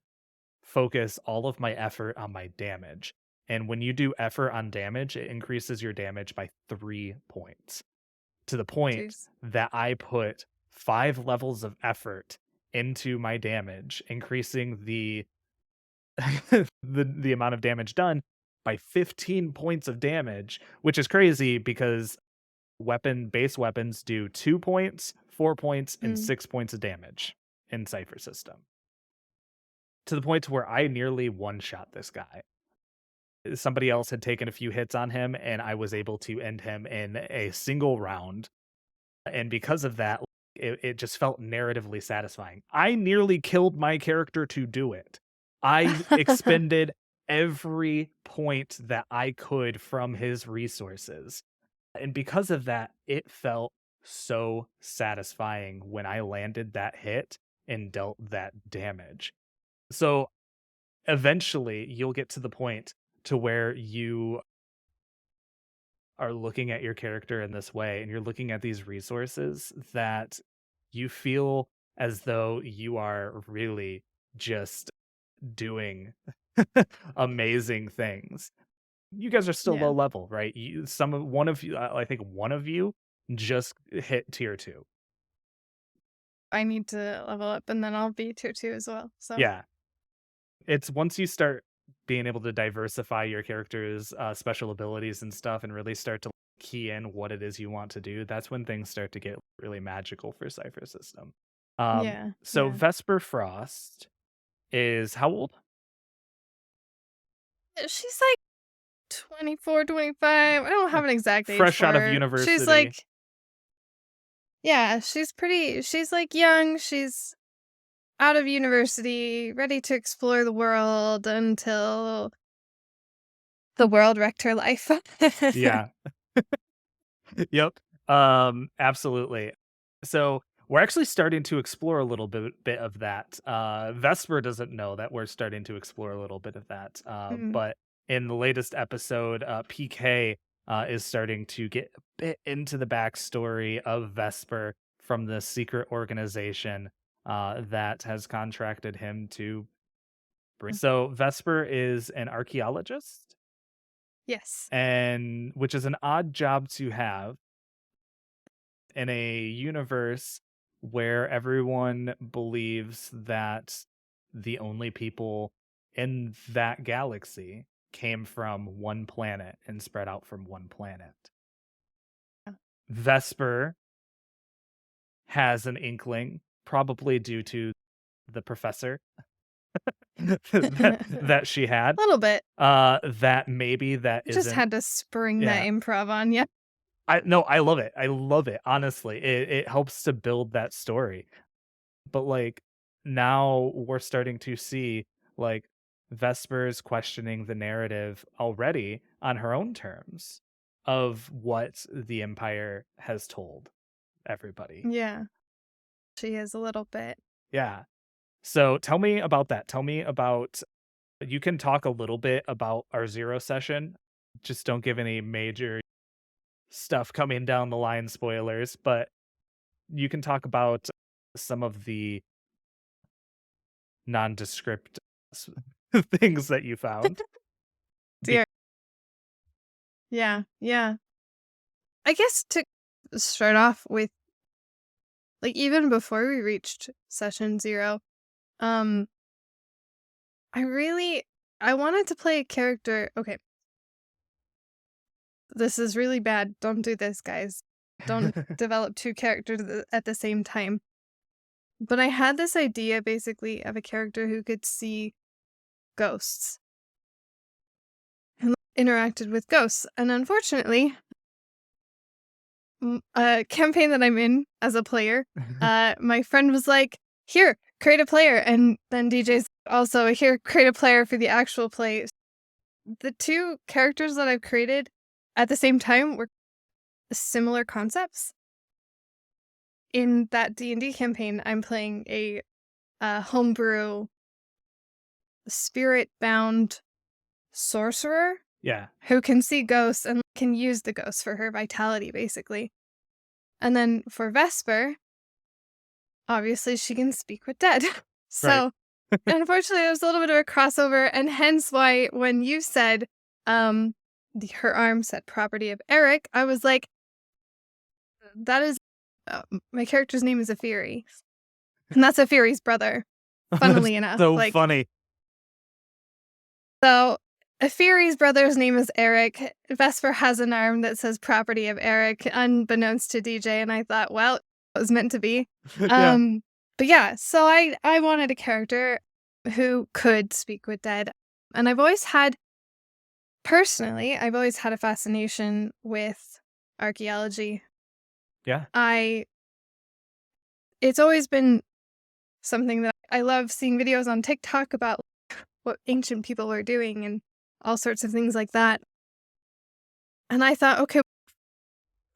focus all of my effort on my damage. And when you do effort on damage, it increases your damage by 3 points, to the point Jeez. that I put 5 levels of effort into my damage, increasing the amount of damage done by 15 points of damage, which is crazy because base weapons do 2 points, 4 points, and Mm. 6 points of damage in Cypher system. To the point to where I nearly one-shot this guy. Somebody else had taken a few hits on him, and I was able to end him in a single round, and because of that, it just felt narratively satisfying. I nearly killed my character to do it. I expended every point that I could from his resources, and because of that, it felt so satisfying when I landed that hit and dealt that damage. So, eventually, you'll get to the point to where you are looking at your character in this way and you're looking at these resources that you feel as though you are really just doing amazing things. You guys are still low Yeah. level, right? One of you, I think one of you just hit tier 2. I need to level up and then I'll be tier 2 as well. So, Yeah. It's once you start being able to diversify your character's, special abilities and stuff and really start to key in what it is you want to do, that's when things start to get really magical for Cypher System. yeah. So Yeah. Vesper Frost is how old? She's like 24, 25. I don't have an exact age Fresh for out of her. She's university. like, yeah, she's like young. She's out of university, ready to explore the world until the world wrecked her life. Yeah. Yep. Absolutely. So we're actually starting to explore a little bit of that. Vesper doesn't know that we're starting to explore a little bit of that. Mm. But in the latest episode, PK is starting to get a bit into the backstory of Vesper from the secret organization that has contracted him to bring. So Vesper is an archaeologist, Yes. and which is an odd job to have in a universe where everyone believes that the only people in that galaxy came from one planet and spread out from one planet. Vesper has an inkling, probably due to the professor A that she had, little bit. that maybe that I just isn't. had to spring that Yeah, improv on you. I no, I love it. I love it. Honestly, it helps to build that story. But like now we're starting to see like Vesper's questioning the narrative already on her own terms of what the Empire has told everybody. Yeah, she is a little bit. Yeah. So tell me about that. Tell me about, you can talk a little bit about our zero session. Just don't give any major stuff coming down the line spoilers, but you can talk about some of the nondescript s- things that you found. Be- Dear. Yeah, yeah. I guess to start off with, like, even before we reached session 0, um, I really I wanted to play a character. Okay, this is really bad. Don't do this, guys. Don't develop 2 characters at the same time. But I had this idea basically of a character who could see ghosts and interacted with ghosts. And unfortunately, campaign that I'm in as a player, my friend was like, "Here, create a player," and then DJ's also, "Here, create a player for the actual play." The 2 characters that I've created at the same time were similar concepts. In that D&D campaign, I'm playing a homebrew spirit-bound sorcerer Yeah. who can see ghosts and can use the ghosts for her vitality, basically. And then for Vesper, obviously she can speak with dead. Right. So, unfortunately, it was a little bit of a crossover, and hence why when you said, her arm said property of Eric, I was like, that is my character's name is Aphiri, and that's Aphiri's brother, That's funnily enough, so like, funny. so Aphiri's brother's name is Eric. Vesper has an arm that says property of Eric, unbeknownst to DJ, and I thought, well, it was meant to be. Yeah. Um, but yeah, so I wanted a character who could speak with dead. And I've always had a fascination with archaeology. Yeah. I It's always been something that I love seeing videos on TikTok about what ancient people were doing and all sorts of things like that. And I thought, okay,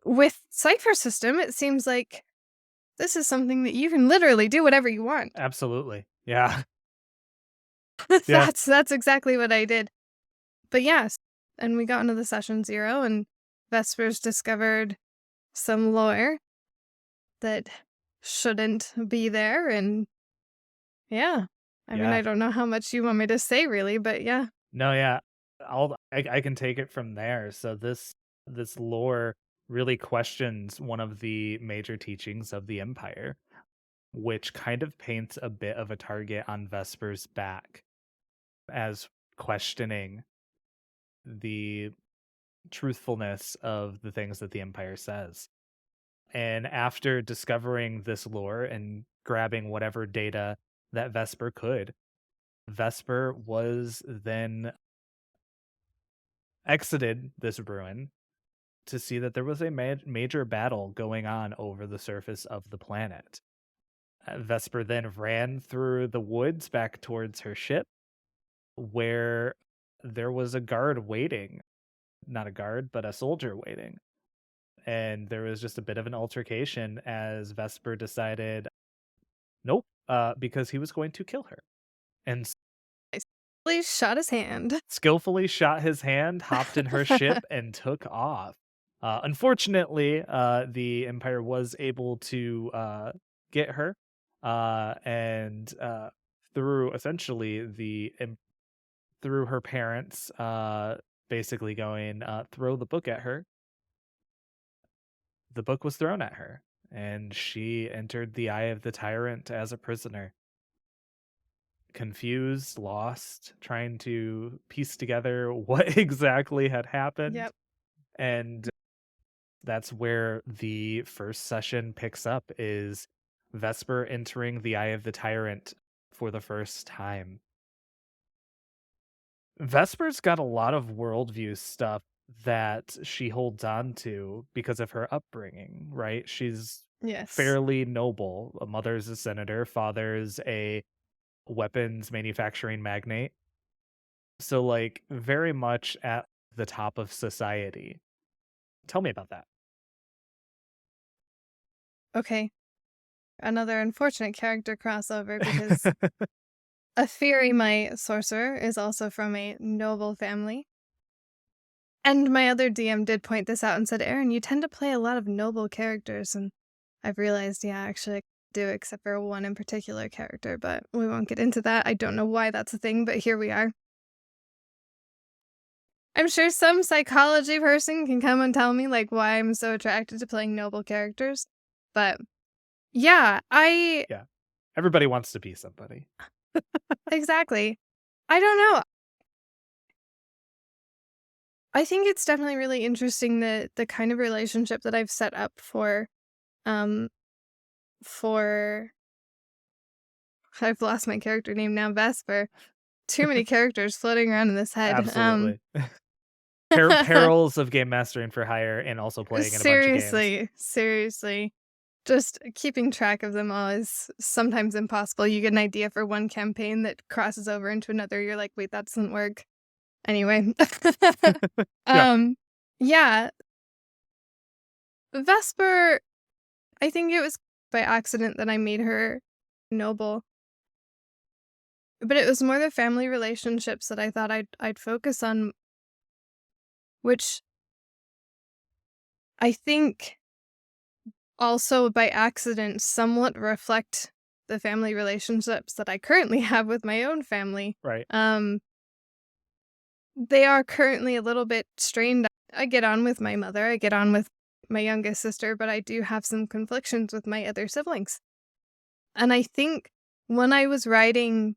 with Cypher System, it seems like this is something that you can literally do whatever you want. Absolutely. Yeah. Yeah. That's exactly what I did. But yes, and we got into the session 0, and Vespers discovered some lore that shouldn't be there, and yeah. I mean, Yeah. I don't know how much you want me to say really, but yeah. No, yeah. I can take it from there. So this lore really questions one of the major teachings of the Empire, which kind of paints a bit of a target on Vesper's back as questioning the truthfulness of the things that the Empire says. And after discovering this lore and grabbing whatever data that Vesper could, Vesper was then exited this ruin to see that there was a major battle going on over the surface of the planet. Vesper then ran through the woods back towards her ship, where there was a guard waiting. Not a guard, but a soldier waiting. And there was just a bit of an altercation as Vesper decided, nope, because he was going to kill her. And I simply shot his hand. skillfully shot his hand, hopped in her ship, and took off. Unfortunately, the Empire was able to get her, and through essentially through her parents, basically going, throw the book at her. The book was thrown at her, and she entered the Eye of the Tyrant as a prisoner. Confused, lost, trying to piece together what exactly had happened. Yep. And that's where the first session picks up is Vesper entering the Eye of the Tyrant for the first time. Vesper's got a lot of worldview stuff that she holds on to because of her upbringing, right? She's Yes. fairly noble. A mother's a senator, father's a weapons manufacturing magnate. So, like, very much at the top of society. Tell me about that. Okay. Another unfortunate character crossover because Aphiri, my sorcerer, is also from a noble family. And my other DM did point this out and said, Eryn, you tend to play a lot of noble characters. And I've realized, yeah, actually, I do, except for one in particular character, but we won't get into that. I don't know why that's a thing, but here we are. I'm sure some psychology person can come and tell me, like, why I'm so attracted to playing noble characters. But yeah, Yeah. Everybody wants to be somebody. exactly. I don't know. I think it's definitely really interesting the kind of relationship that I've set up um for I've lost my character name now, Vesper. Too many characters floating around in this head. Absolutely. perils of game mastering for hire and also playing in a bunch of games. Seriously, seriously. Just keeping track of them all is sometimes impossible. You get an idea for one campaign that crosses over into another. You're like, wait, that doesn't work. Anyway. Yeah, um, yeah, Vesper, I think it was by accident that I made her noble, but it was more the family relationships that I thought I'd focus on, which I think also by accident somewhat reflect the family relationships that I currently have with my own family. right, Um, they are currently a little bit strained. I get on with my mother, I get on with my youngest sister, but I do have some conflictions with my other siblings. And I think when I was writing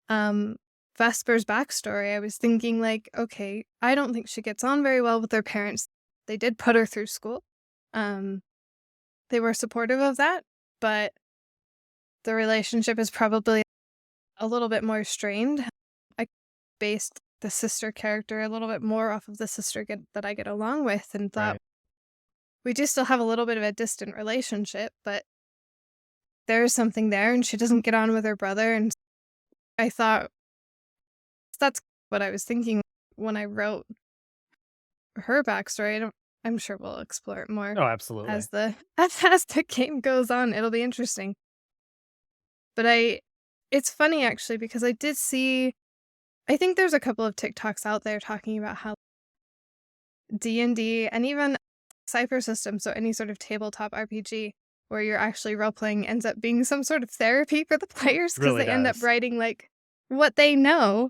um Vesper's backstory, I was thinking like, okay, I don't think she gets on very well with her parents. They did put her through school. Um they were supportive of that, but the relationship is probably a little bit more strained. I based the sister character a little bit more off of the that I get along with and thought right. we do still have a little bit of a distant relationship, but there is something there and she doesn't get on with her brother. And I thought that's what I was thinking when I wrote her backstory. I'm sure we'll explore it more Oh, absolutely. as the as the game goes on. It'll be interesting. But it's funny actually because I did see I think there's a couple of TikToks out there talking about how D&D and even Cypher System, so any sort of tabletop RPG where you're actually role playing ends up being some sort of therapy for the players because Really they end up does. writing like what they know.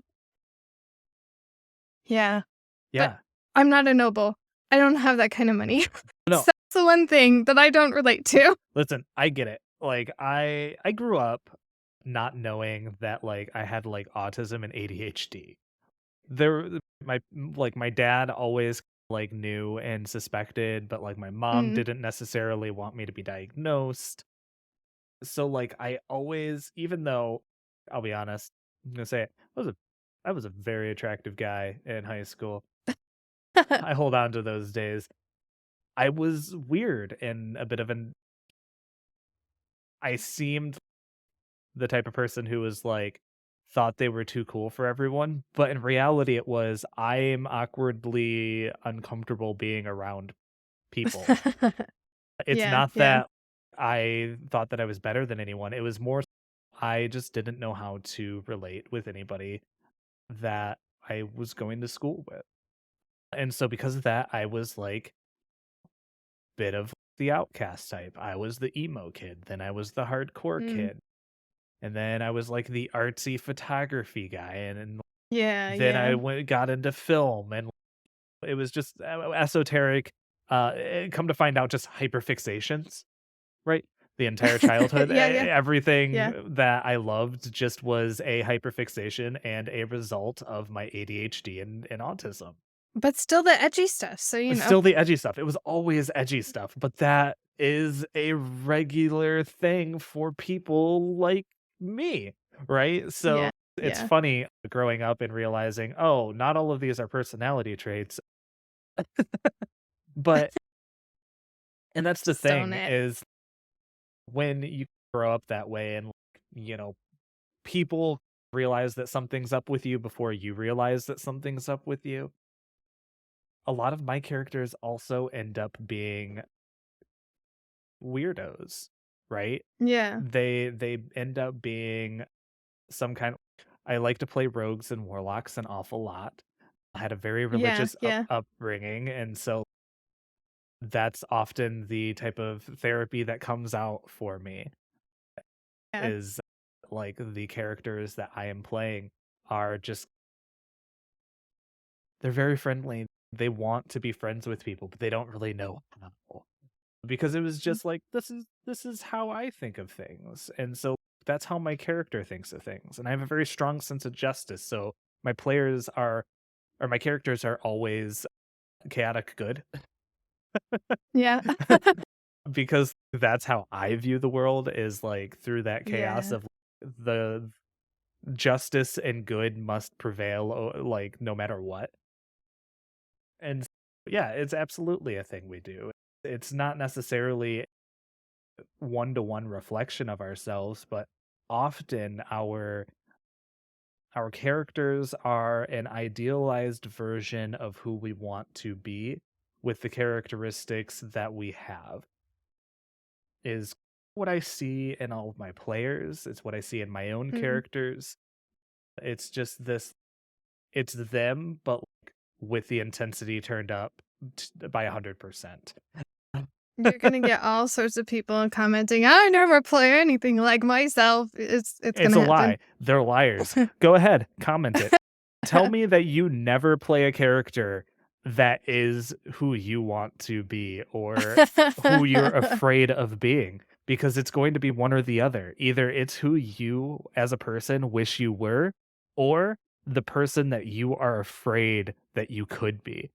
Yeah. But Yeah. I'm not a noble. I don't have that kind of money. No, So that's the one thing that I don't relate to. listen, I get it. Like I grew up not knowing that like I had like autism and ADHD. There my dad always like knew and suspected, but like my mom Mm, didn't necessarily want me to be diagnosed. So like I always, even though I'll be honest, I'm gonna say it, I was a very attractive guy in high school. I hold on to those days. I was weird and a bit of an I seemed the type of person who was like thought they were too cool for everyone, but in reality it was I'm awkwardly uncomfortable being around people. It's yeah, not yeah. that I thought that I was better than anyone. It was more I just didn't know how to relate with anybody that I was going to school with. And so because of that, I was like bit of the outcast type. I was the emo kid, then I was the hardcore Mm, kid, and then I was like the artsy photography guy, and yeah, then yeah. I got into film, and it was just esoteric. Come to find out, just hyperfixations, right? The entire childhood, Yeah, yeah, yeah. everything that I loved just was a hyperfixation and a result of my ADHD and autism. But still the edgy stuff, so, you know. Still the edgy stuff. It was always edgy stuff, but that is a regular thing for people like me, right? So Yeah, it's yeah. funny growing up and realizing, oh, not all of these are personality traits, but and that's the Just own thing it. is when you grow up that way and you know, people realize that something's up with you before you realize that something's up with you. A lot of my characters also end up being weirdos, right? Yeah. They end up being some kind I like to play rogues and warlocks an awful lot. I had a very Yeah, religious yeah, upbringing, and so that's often the type of therapy that comes out for me yeah. is like the characters that I am playing are just they're very friendly. They want to be friends with people, but they don't really know how. Because it was Mm. just like this is how I think of things. And so that's how my character thinks of things. And I have a very strong sense of justice. So my players are or my characters are always chaotic good Yeah. because that's how I view the world is like through that chaos Yeah. of the justice and good must prevail like no matter what. And yeah, it's absolutely a thing we do. It's not necessarily one-to-one reflection of ourselves, but often our characters are an idealized version of who we want to be with the characteristics that we have. Is what I see in all of my players, it's what I see in my own Mhm. characters. It's just this it's them, but like, with the intensity turned up by 100%. You're gonna get all sorts of people commenting, "I never play anything like myself." It's It's gonna a happen. lie. They're liars. Go ahead, comment it. Tell me that you never play a character that is who you want to be or who you're afraid of being, because it's going to be one or the other. Either it's who you as a person wish you were, or the person that you are afraid that you could be.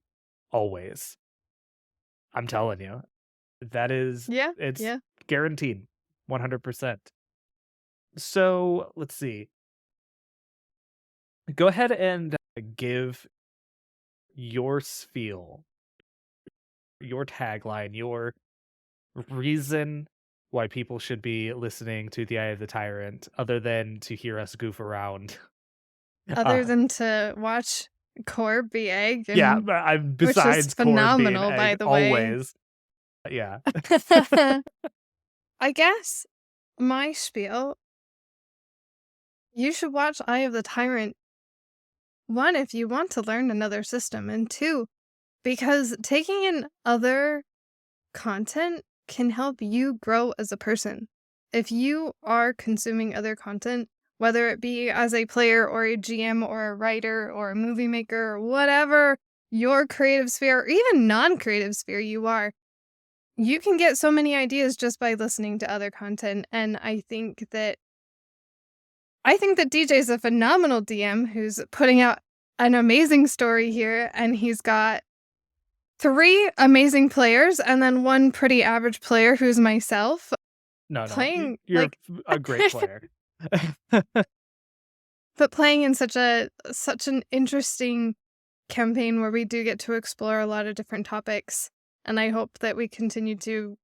Always. I'm telling you. That is Yeah, it's yeah. guaranteed. 100%. So, let's see. Go ahead and give your spiel, your tagline, your reason why people should be listening to the Eye of the Tyrant, other than to hear us goof around. Other Uh, than to watch Core be egg yeah, and but I'm which is besides Cord being phenomenal, by egg, the way. always. Yeah. I guess my spiel, you should watch Eye of the Tyrant, 1, if you want to learn another system, and 2, because taking in other content can help you grow as a person. If you are consuming other content, whether it be as a player or a GM or a writer or a movie maker or whatever your creative sphere or even non-creative sphere you are, you can get so many ideas just by listening to other content. And I think that DJ is a phenomenal DM who's putting out an amazing story here, and he's got 3 amazing players and then 1 pretty average player who's myself No, no, playing, you're a great player. but playing in such an interesting campaign where we do get to explore a lot of different topics, and I hope that we continue to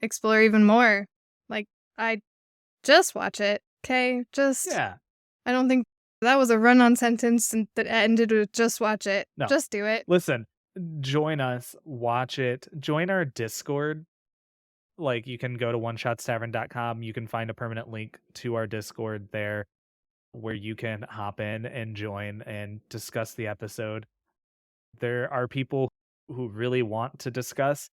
explore even more. Like, I just watch it, okay? Just Yeah. I don't think that was a run-on sentence and that ended with "just watch it." No. Just do it. Listen, join us, watch it, join our Discord. Like, you can go to oneshotstavern.com, you can find a permanent link to our Discord there where you can hop in and join and discuss the episode. There are people who really want to discuss.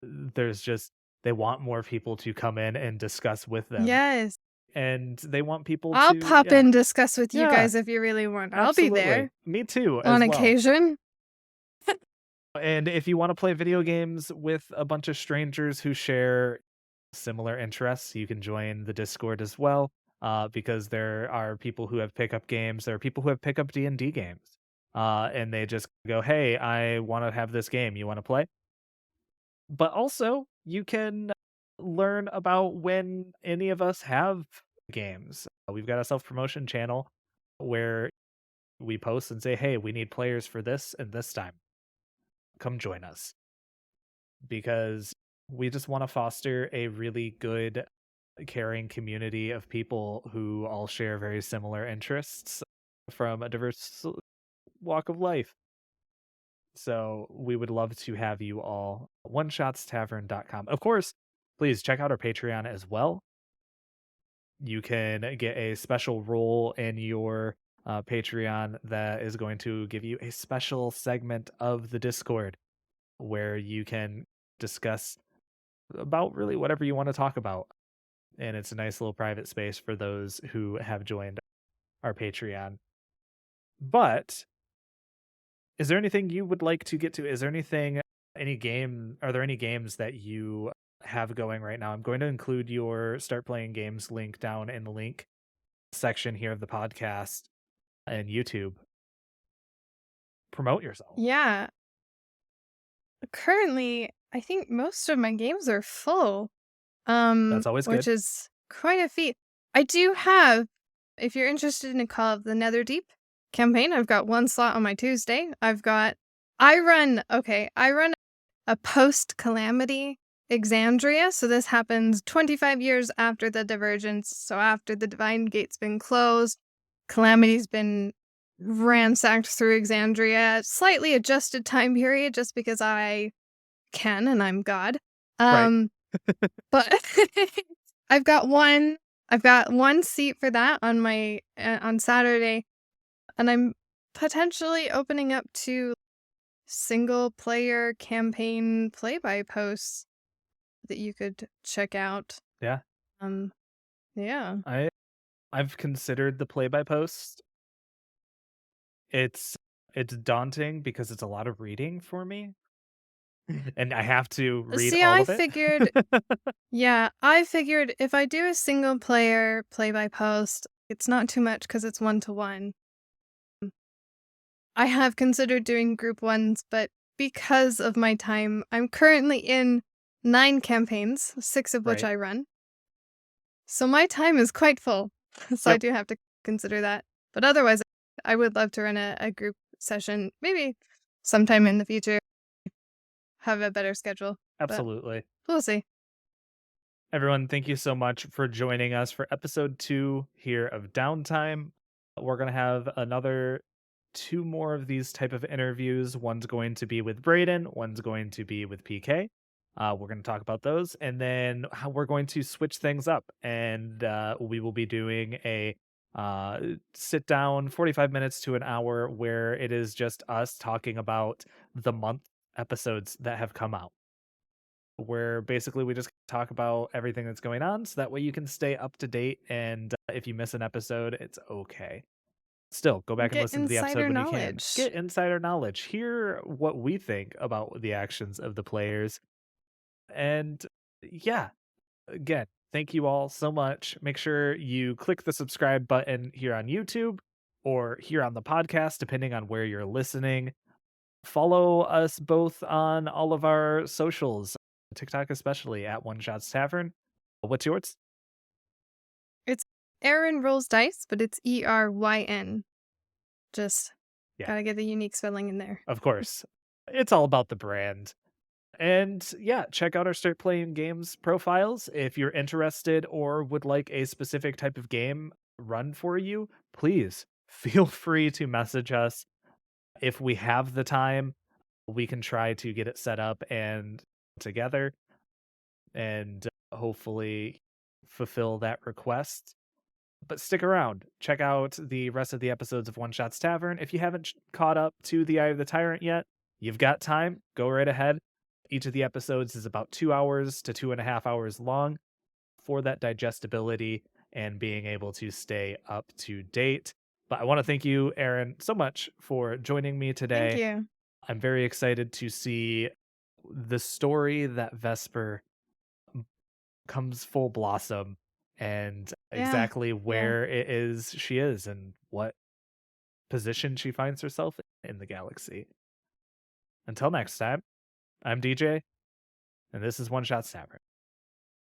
There's just they want more people to come in and discuss with them. Yes. And they want people I'll to pop yeah. in discuss with you Yeah, guys if you really want. I'll be absolutely. there Me too on as well. occasion. And if you want to play video games with a bunch of strangers who share similar interests, you can join the Discord as well. Because there are people who have pickup games, there are people who have pickup D&D games. And they just go, "Hey, I want to have this game. You want to play?" But also, you can learn about when any of us have games. We've got a self-promotion channel where we post and say, "Hey, we need players for this and this time. Come join us." Because we just want to foster a really good, caring community of people who all share very similar interests from a diverse walk of life. So we would love to have you all. oneshotstavern.com. Of course, please check out our Patreon as well. You can get a special role in your Patreon that is going to give you a special segment of the Discord where you can discuss about really whatever you want to talk about. And it's a nice little private space for those who have joined our Patreon. But is there anything you would like to get to? Is there are there any games that you have going right now? I'm going to include your start playing games link down in the link section here of the podcast and YouTube. Promote yourself. Yeah. Currently, I think most of my games are full, That's always which good. is quite a feat. I do have, if you're interested in a Call of the Netherdeep campaign, I've got 1 slot on my Tuesday. I've got I run a post-calamity Exandria, so this happens 25 years after the Divergence, so after the Divine Gate's been closed, Calamity's been ransacked through Exandria, slightly adjusted time period just because I can and I'm God. Right. Um, but I've got one I've got one seat for that on my on Saturday, and I'm potentially opening up to single player campaign play by posts that you could check out. Yeah. Um, yeah. I I've considered the play by post. It's it's daunting because it's a lot of reading for me, and I have to read See, all I of it. figured, yeah, I figured if I do a single player play by post, it's not too much because it's 1-to-1. I have considered doing group ones, but because of my time, I'm currently in 9 campaigns, 6 of which Right. I run. So my time is quite full. So I Yep. do have to consider that. But otherwise, I would love to run a group session, maybe sometime in the future, have a better schedule. But Absolutely. we'll see. Everyone, thank you so much for joining us for episode 2 here of Downtime. We're going to have another 2 more of these type of interviews. One's going to be with Braden, one's going to be with PK. We're going to talk about those, and then how we're going to switch things up, and we will be doing a uh, sit down 45 minutes to an hour where it is just us talking about the month episodes that have come out, where basically we just talk about everything that's going on so that way you can stay up to date, and if you miss an episode, it's okay. Still, go back and Get listen to the episode insider when you can. knowledge. Get insider knowledge, hear what we think about the actions of the players, and yeah, again, thank you all so much. Make sure you click the subscribe button here on YouTube or here on the podcast, depending on where you're listening. Follow us both on all of our socials, TikTok especially at One Shots Tavern. What's yours? It's Eryn rolls dice, but it's Eryn. Just Yeah, gotta get the unique spelling in there. of course. It's all about the brand. And yeah, check out our Start Playing Games profiles. If you're interested or would like a specific type of game run for you, please feel free to message us. If we have the time, we can try to get it set up and together, and hopefully fulfill that request. But stick around. Check out the rest of the episodes of One Shots Tavern. If you haven't caught up to the Eye of the Tyrant yet, you've got time. Go right ahead. Each of the episodes is about 2 hours to 2.5 hours long for that digestibility and being able to stay up to date. But I want to thank you, Eryn, so much for joining me Thank today. you. I'm very excited to see the story that Vesper comes full blossom and Yeah. exactly Yeah. where it is she is and what position she finds herself in the galaxy. Until next time, I'm DJ, and this is One Shot Tavern.